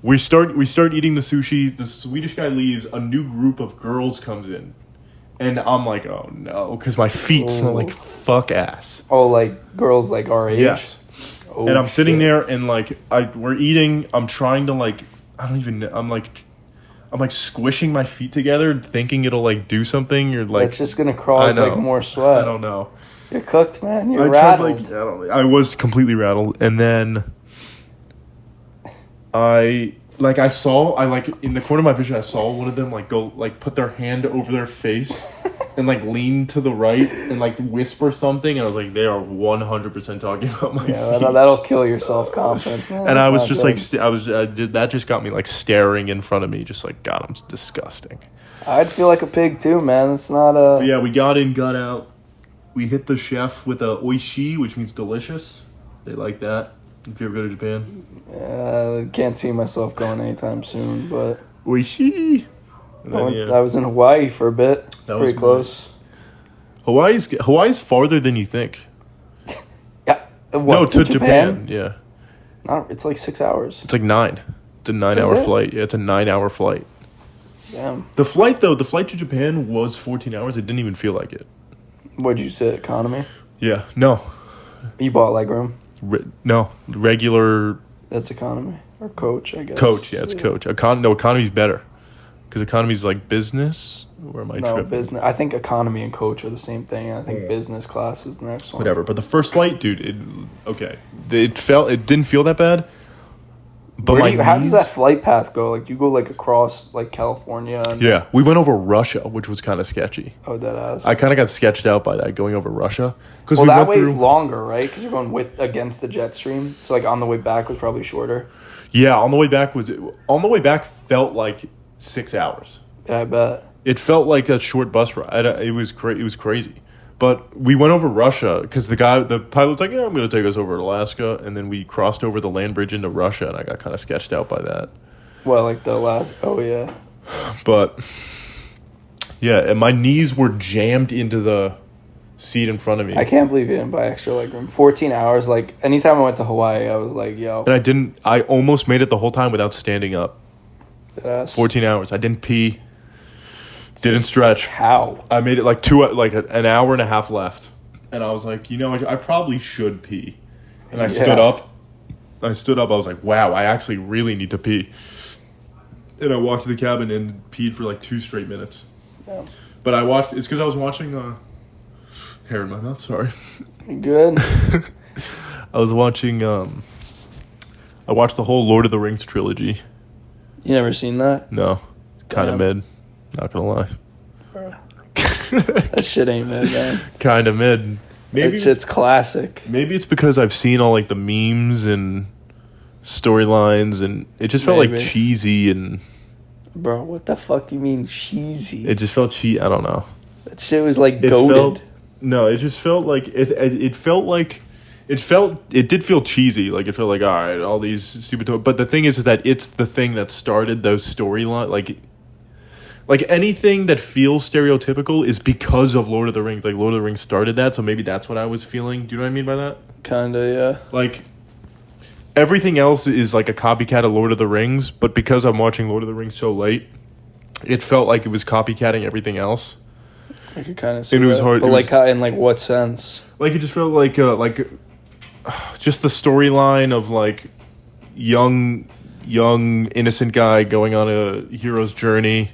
we start eating the sushi. The Swedish guy leaves. A new group of girls comes in, and I'm like, oh no, because my feet smell like fuck ass. Oh, like girls like our age. Yes. Oh, and I'm sitting there, and like we're eating. I'm trying to like I don't even. I'm like squishing my feet together, thinking it'll like do something. You're like, it's just gonna cause like more sweat. I don't know. You're cooked, man. You're rattled. I was completely rattled, and then I in the corner of my vision, I saw one of them like go like put their hand over their face and like lean to the right and like whisper something, and I was like, they are 100% talking about my feet. That'll kill your self-confidence, man. And I was just good. That just got me like staring in front of me, just like, God, I'm disgusting. I'd feel like a pig too, man. It's not a. But yeah, we got in, got out. We hit the chef with a oishi, which means delicious. They like that. If you ever go to Japan. I can't see myself going anytime soon, but. Oishi. I was in Hawaii for a bit. It's pretty close. Nice. Hawaii's farther than you think. Yeah. No, to Japan. Yeah. It's like 6 hours. It's like 9. It's a 9-hour flight. Yeah, it's a 9-hour flight. Damn. The flight to Japan was 14 hours. It didn't even feel like it. What'd you say, economy? Yeah. No. You bought legroom? No, regular That's economy. Or coach, I guess. coach. Yeah, it's coach. Economy's better. Because economy's like business. Or am I tripping? Business. I think economy and coach are the same thing. I think business class is the next one. Whatever. But the first flight, dude, it didn't feel that bad. But how does that flight path go? Like, do you go like across like California? Yeah, we went over Russia, which was kind of sketchy. Oh, that ass. I kind of got sketched out by that going over Russia. Well, that way is longer, right? Because you're going against the jet stream. So like on the way back was probably shorter. Yeah, on the way back felt like 6 hours. Yeah, I bet. It felt like a short bus ride. It was crazy. But we went over Russia because the pilot was like, yeah, I'm going to take us over to Alaska. And then we crossed over the land bridge into Russia, and I got kind of sketched out by that. Well, like the last... Oh, yeah. But, yeah, and my knees were jammed into the seat in front of me. I can't believe you didn't buy extra legroom. 14 hours. Like, anytime I went to Hawaii, I was like, yo. And I almost made it the whole time without standing up. That's 14 hours. I didn't pee. Didn't stretch. How? I made it an hour and a half left. And I was like, I probably should pee. And I stood up. I was like, wow, I actually really need to pee. And I walked to the cabin and peed for like 2 straight minutes. Yeah. But it's because I was watching hair in my mouth, sorry. Good. I was watching I watched the whole Lord of the Rings trilogy. You never seen that? No. Kind of mid. Not gonna lie. That shit ain't mid, man. Kind of mid. Maybe that shit's classic. Maybe it's because I've seen all like the memes and storylines, and it just felt like cheesy and. Bro, what the fuck you mean cheesy? It just felt cheesy. I don't know. That shit was like goated. It just felt like it felt like. It did feel cheesy. Like, it felt like, all right, all these stupid. But the thing is that it's the thing that started those storylines. Like anything that feels stereotypical is because of Lord of the Rings. Like, Lord of the Rings started that, so maybe that's what I was feeling. Do you know what I mean by that? Kinda, yeah. Like, everything else is like a copycat of Lord of the Rings, but because I'm watching Lord of the Rings so late, it felt like it was copycatting everything else. I could kind of see it was hard. But like, in like what sense? Like, it just felt like just the storyline of like young innocent guy going on a hero's journey.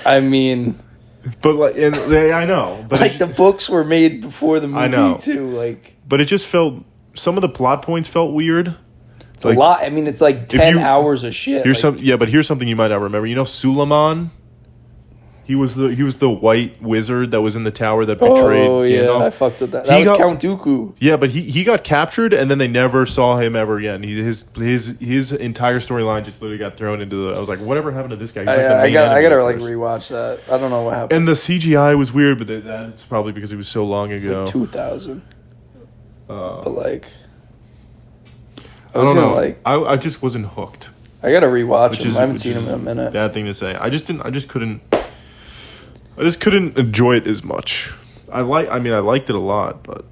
I mean, but like, I know, but like the books were made before the movie. I know too. Like, but it just felt some of the plot points felt weird. It's like, a lot. I mean, it's like 10 hours of shit. Here's but here's something you might not remember. You know, Suleiman. He was the white wizard that was in the tower that betrayed Gandalf. Oh, yeah, I fucked with that. That was Count Dooku. Yeah, but he got captured, and then they never saw him ever again. His entire storyline just literally got thrown into the... I was like, whatever happened to this guy? I gotta like rewatch that. I don't know what happened. And the CGI was weird, but that's probably because it was so long ago. Like 2000. But like... I don't know. I just wasn't hooked. I gotta rewatch him. I haven't seen him in a minute. Bad thing to say. I just couldn't enjoy it as much. I liked it a lot, but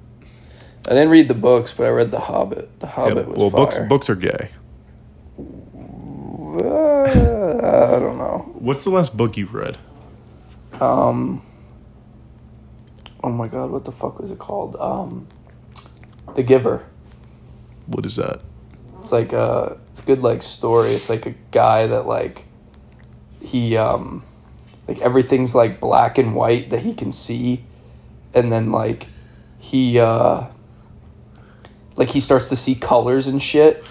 I didn't read the books, but I read The Hobbit. The Hobbit was fire. Books are gay. I don't know. What's the last book you've read? Oh my god, what the fuck was it called? The Giver. What is that? It's like it's a good like story. It's like a guy that like he like everything's like black and white that he can see, and then like he starts to see colors and shit,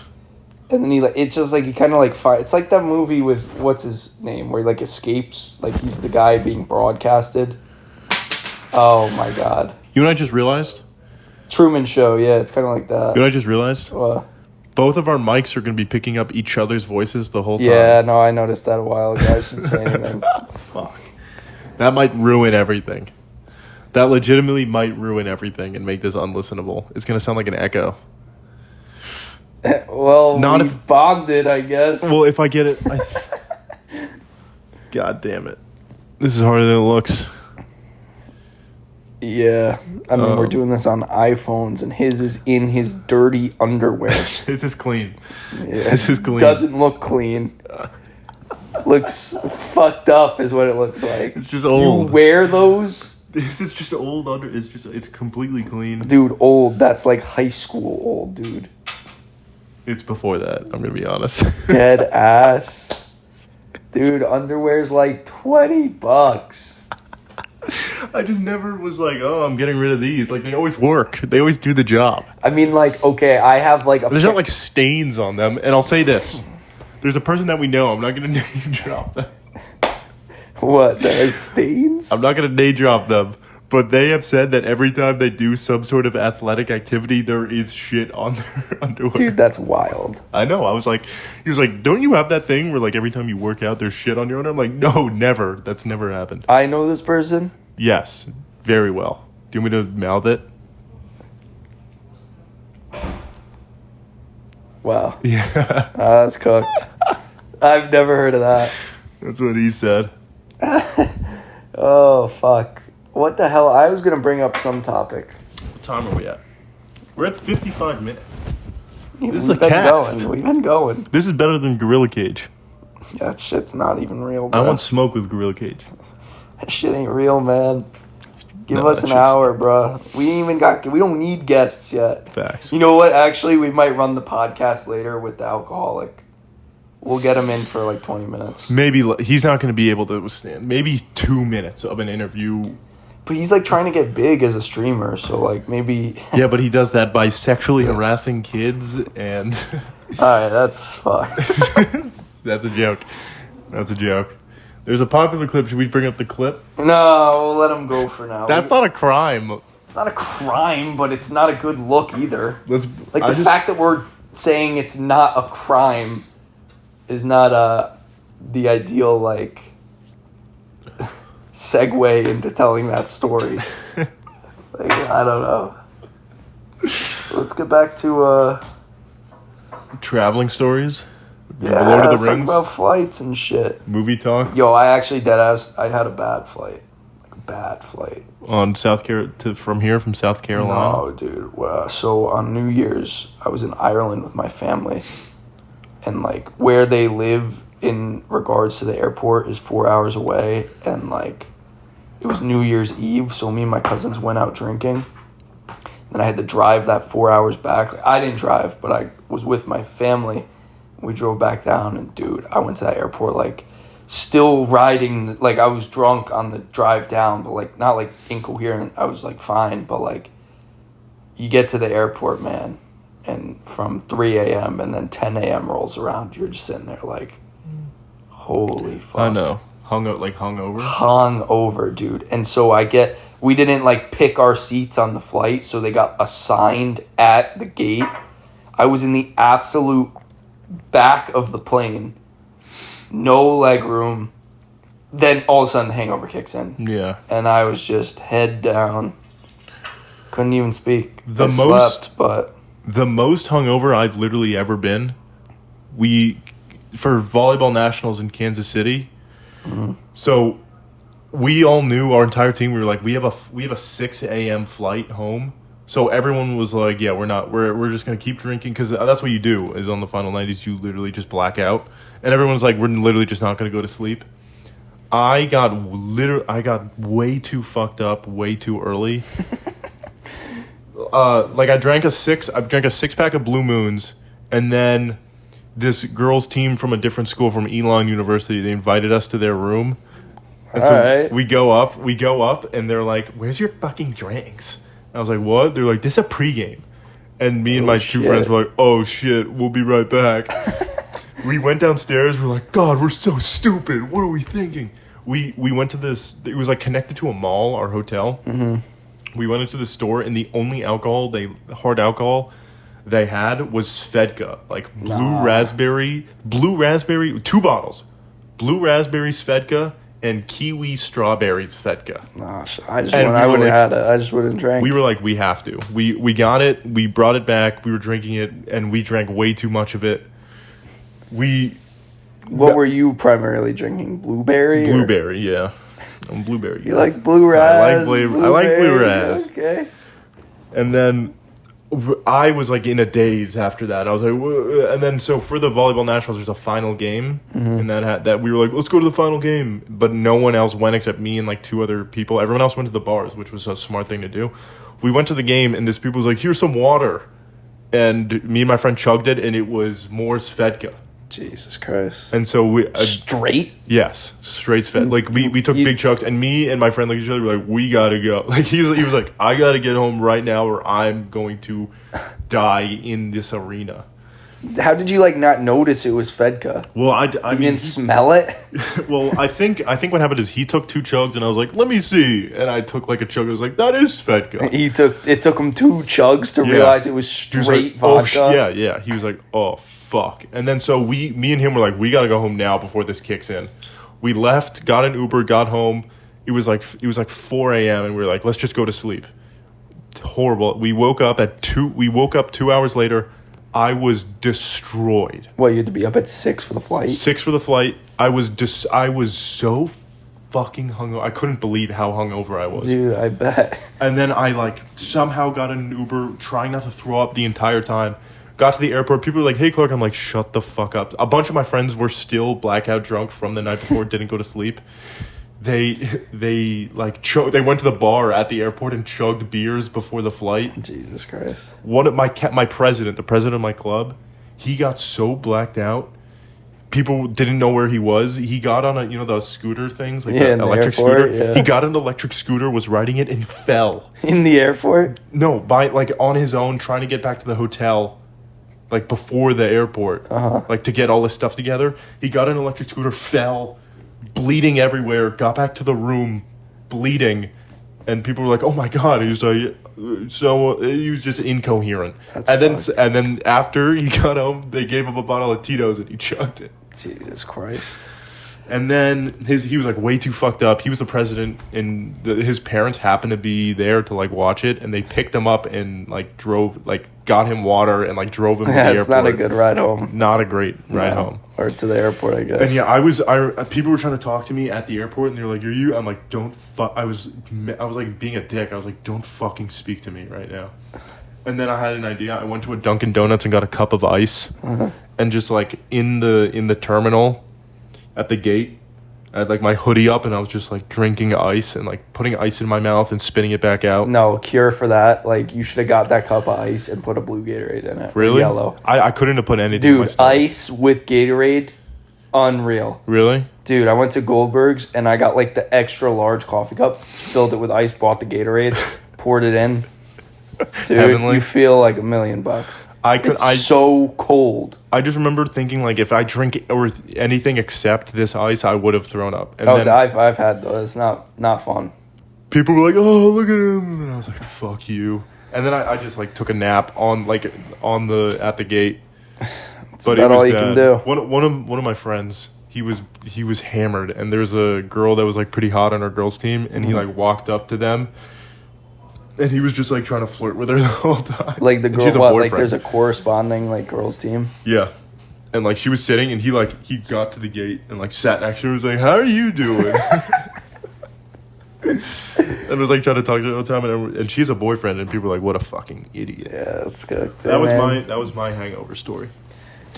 and then it's just like he kind of like it's like that movie with what's his name where he like escapes, like he's the guy being broadcasted. Oh my god! You know what I just realized? Truman Show. Yeah, it's kind of like that. You know what I just realized? What? Both of our mics are going to be picking up each other's voices the whole time. Yeah, no, I noticed that a while ago. I didn't say anything. Fuck. That might ruin everything. That legitimately might ruin everything and make this unlistenable. It's going to sound like an echo. Well, we bonded, I guess. Well, if I get it... God damn it. This is harder than it looks. Yeah, I mean, we're doing this on iPhones, and his is in his dirty underwear. This is clean. Yeah, this is clean. Doesn't look clean. Looks fucked up is what it looks like. It's just old. You wear those? This is just old under. It's completely clean. Dude, old. That's like high school old, dude. It's before that. I'm gonna be honest. Dead ass. Dude, underwear's like $20. I just never was like, oh, I'm getting rid of these. Like, they always work. They always do the job. I mean, like, okay, I have like a... There's not like stains on them. And I'll say this. There's a person that we know. I'm not going to name drop them. What? That has stains? I'm not going to name drop them. But they have said that every time they do some sort of athletic activity, there is shit on their underwear. Dude, that's wild. I know. He was like, don't you have that thing where like every time you work out, there's shit on your underwear? I'm like, no, never. That's never happened. I know this person. Yes, very well. Do you want me to mouth it? Wow. Yeah. That's cooked. I've never heard of that. That's what he said. Oh, fuck. What the hell? I was going to bring up some topic. What time are we at? We're at 55 minutes. We've is a been cast. Going. We've been going. This is better than Gorilla Cage. Yeah, that shit's not even real, bro. I want smoke with Gorilla Cage. That shit ain't real, man. Give No, us an hour, bro. We don't need guests yet. Facts. You know what? Actually, we might run the podcast later with the alcoholic. We'll get him in for like 20 minutes. Maybe he's not going to be able to withstand. Maybe 2 minutes of an interview. But he's like trying to get big as a streamer, so like maybe. Yeah, but he does that by sexually harassing kids and. Alright, that's fucked. That's a joke. That's a joke. There's a popular clip. Should we bring up the clip? No, we'll let him go for now. That's not a crime. It's not a crime, but it's not a good look either. Like I the fact that we're saying it's not a crime is not the ideal like segue into telling that story. Like, I don't know. Let's get back to traveling stories. yeah, Lord of the let's talk Rings. about flights and shit. Movie talk. Yo, I actually I had a bad flight. Like a bad flight. On South from South Carolina. No, dude. So on New Year's, I was in Ireland with my family, and like where they live in regards to the airport is 4 hours away, and like it was New Year's Eve, so me and my cousins went out drinking. Then I had to drive that 4 hours back. Like, I didn't drive, but I was with my family. We drove back down, and dude, I went to that airport like still riding, like I was drunk on the drive down, but like not like incoherent. I was like fine, but like you get to the airport, man, and from 3 a.m. and then 10 a.m. rolls around, you're just sitting there like, holy fuck. I know. Hungover? Hung over, dude. And so we didn't like pick our seats on the flight, so they got assigned at the gate. I was in the absolute back of the plane. No leg room. Then all of a sudden the hangover kicks in. Yeah. And I was just head down. Couldn't even speak. The I slept, but most hungover I've literally ever been. For volleyball nationals in Kansas City. Mm-hmm. So we all knew, our entire team, we were like, we have a 6 a.m. flight home. So everyone was like, yeah, we're just going to keep drinking, because that's what you do is on the final night is you literally just black out. And everyone's like, we're literally just not going to go to sleep. I got way too fucked up way too early. Like I drank a six pack of Blue Moons, and then this girls team from a different school from Elon University, they invited us to their room. And so right. we go up and they're like, "Where's your fucking drinks?" I was like, "What?" They're like, "This is a pregame." And me and my two friends were like, "Oh shit, we'll be right back." We went downstairs, we're like, "God, we're so stupid. What are we thinking?" We went to this, it was like connected to a mall, our hotel. Mm-hmm. We went into the store, and the only hard alcohol they had was Svedka, like blue raspberry, 2 bottles, blue raspberry Svedka and kiwi strawberry Svedka. I just wouldn't drink. We were like, we have to. We got it. We brought it back. We were drinking it, and we drank way too much of it. What were you primarily drinking? Blueberry? Blueberry, yeah. I'm blueberry. You like blue ras? I like blue ras. Okay. And then I was like in a daze after that. I was like, "Whoa." And then so for the volleyball nationals, there's a final game, and that we were like, let's go to the final game. But no one else went except me and like 2 other people. Everyone else went to the bars, which was a smart thing to do. We went to the game, and this people was like, here's some water, and me and my friend chugged it, and it was Moore's Svedka. Jesus Christ. And so we straight? Yes, straight Svedka. Like we took big chugs, and me and my friend looked at each other, were like, we gotta go. Like he was like, I gotta get home right now, or I'm going to die in this arena. How did you like not notice it was Svedka? Well, I You mean, didn't smell it? well, I think what happened is he took 2 chugs, and I was like, let me see, and I took like a chug. I was like, that is Svedka. It took him 2 chugs to realize it was He was straight like, vodka. yeah. He was like, oh fuck. And then so me and him were like, we gotta go home now before this kicks in. We left, got an Uber, got home. It was like 4 a.m. and we were like, let's just go to sleep. Horrible. We woke up 2 hours later. I was destroyed. What, you had to be up at 6 for the flight? 6 for the flight. I was so fucking hungover. I couldn't believe how hungover I was. Dude, I bet. And then I like somehow got an Uber, trying not to throw up the entire time. Got to the airport. People were like, hey, Clark. I'm like, shut the fuck up. A bunch of my friends were still blackout drunk from the night before, didn't go to sleep. They like they went to the bar at the airport and chugged beers before the flight. Jesus Christ. One of the president of my club, he got so blacked out. People didn't know where he was. He got on the scooter things, like the electric airport, scooter. Yeah. He got an electric scooter, was riding it, and fell. In the airport? No, on his own, trying to get back to the hotel, like before the airport, like to get all this stuff together. He got an electric scooter, fell, bleeding everywhere. Got back to the room, bleeding, and people were like, "Oh my god!" He was like, so he was just incoherent. And then after he got home, they gave him a bottle of Tito's and he chugged it. Jesus Christ. And then he was like way too fucked up. He was the president, and his parents happened to be there to like watch it, and they picked him up and got him water and like drove him to the airport. It's not a good ride home. Not a great ride home. Or to the airport, I guess. And yeah, people were trying to talk to me at the airport, and they were like, "Are you?" I'm like, "Don't fuck." I was like being a dick. I was like, "Don't fucking speak to me right now." And then I had an idea. I went to a Dunkin' Donuts and got a cup of ice, and just like in the terminal, at the gate, I had like my hoodie up, and I was just like drinking ice and like putting ice in my mouth and spitting it back out. No, cure for that. Like, you should have got that cup of ice and put a blue Gatorade in it. Really? Yellow. I couldn't have put anything in my Dude, stomach. ice with Gatorade, unreal. Really? Dude, I went to Goldberg's and I got like the extra large coffee cup, filled it with ice, bought the Gatorade, poured it in. Dude, Heavenly. You feel like $1 million. It's so cold. I just remember thinking, like, if I drink or anything except this ice, I would have thrown up. And then I've had those. It's not fun. people were like, "Oh, look at him," and I was like, "Fuck you." And then I just like took a nap at the gate. But about it was all you bad. can do. One of my friends, he was hammered, and there's a girl that was like pretty hot on our girls team, and he like walked up to them. And he was just like trying to flirt with her the whole time. Like the And she has a girl, like boyfriend. there's a corresponding like girls team. Yeah. And like she was sitting, and he got to the gate and like sat next to her and was like, "How are you doing?" And was like trying to talk to her all the time, and she has a boyfriend, and people were like, "What a fucking idiot." Yeah, that's good. That was my hangover story.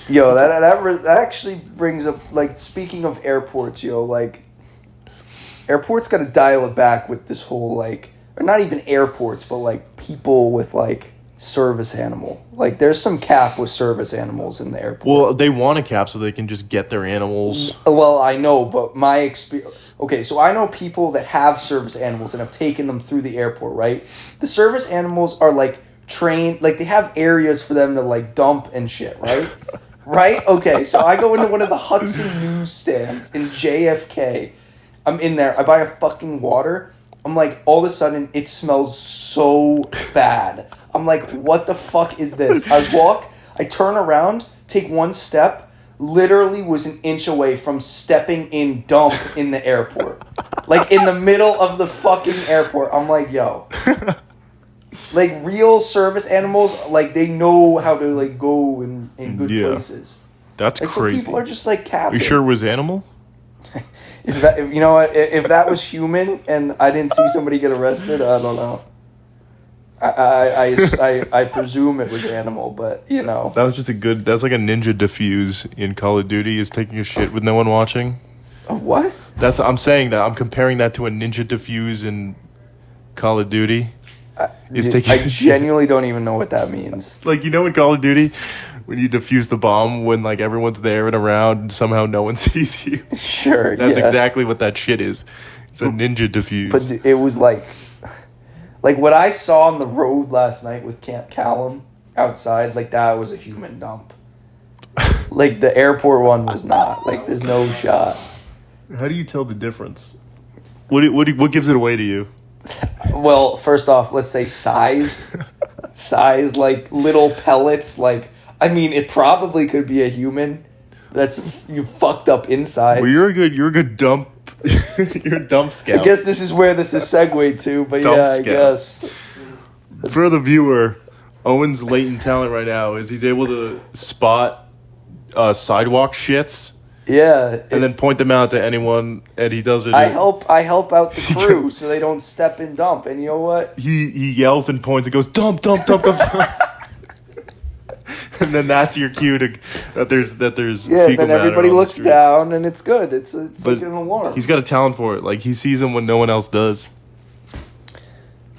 Yo, that actually brings up, like, speaking of airports, like, airports got to dial it back with this whole, like, or not even airports, but, like, people with, like, service animal. Like, there's some cap with service animals in the airport. Well, they want a cap so they can just get their animals. Well, I know, but my experience... Okay, so I know people that have service animals and have taken them through the airport, right? The service animals are, like, trained... Like, they have areas for them to, like, dump and shit, right? Right? Okay, so I go into one of the Hudson newsstands in JFK. I'm in there. I buy a fucking water. I'm like, all of a sudden, it smells so bad. I'm like, what the fuck is this? I turn around, take one step, literally was an inch away from stepping in dump in the airport. Like, in the middle of the fucking airport. I'm like, yo. Like, real service animals, like, they know how to, like, go in good places. That's like, crazy. Some people are just, like, capping. Are you sure it was animal? You know what? If that was human and I didn't see somebody get arrested, I don't know. I presume it was animal, but you know. That was just that's like a ninja defuse in Call of Duty, is taking a shit with no one watching. A what? I'm saying that. I'm comparing that to a ninja defuse in Call of Duty. I genuinely don't even know what that means. Like, you know, in Call of Duty, when you defuse the bomb, when like everyone's there and around, and somehow no one sees you. Sure, That's yeah. exactly what that shit is. It's a ninja defuse. But it was like what I saw on the road last night with Camp Callum outside, like that was a human dump. Like the airport one was not. Like there's no shot. How do you tell the difference? What gives it away to you? Well, first off, let's say size. Size, like little pellets. Like, I mean, it probably could be a human. You fucked up insides. Well, you're a good dump. You're a dump scout. I guess this is where this is segued to, but Dump yeah, I scout. guess. For the viewer, Owen's latent talent right now is he's able to spot sidewalk shits. Yeah. And then point them out to anyone, and he does it. I help out the crew so they don't step in dump. And you know what? He yells and points and goes, dump, dump, dump, dump, dump. And then that's your cue that there's Yeah, fecal then matter everybody on the looks streets. down and it's good. It's But like an alarm. He's got a talent for it. Like, he sees them when no one else does.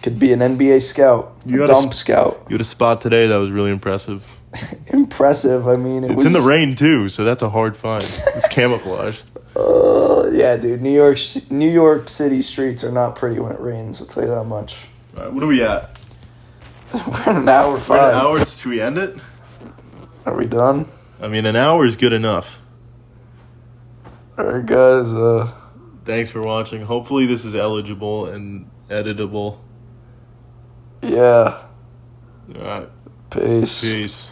Could be an NBA scout, You a gotta dump scout. You had a spot today that was really impressive. Impressive. I mean, It's in the rain too, so that's a hard find. It's camouflaged. Yeah, dude. New York City streets are not pretty when it rains. I'll tell you that much. All right, what are we at? We're at an hour We're at 5. an hour. Should we end it? Are we done? I mean, an hour is good enough. All right, guys. Thanks for watching. Hopefully this is eligible and editable. Yeah. All right. Peace. Peace.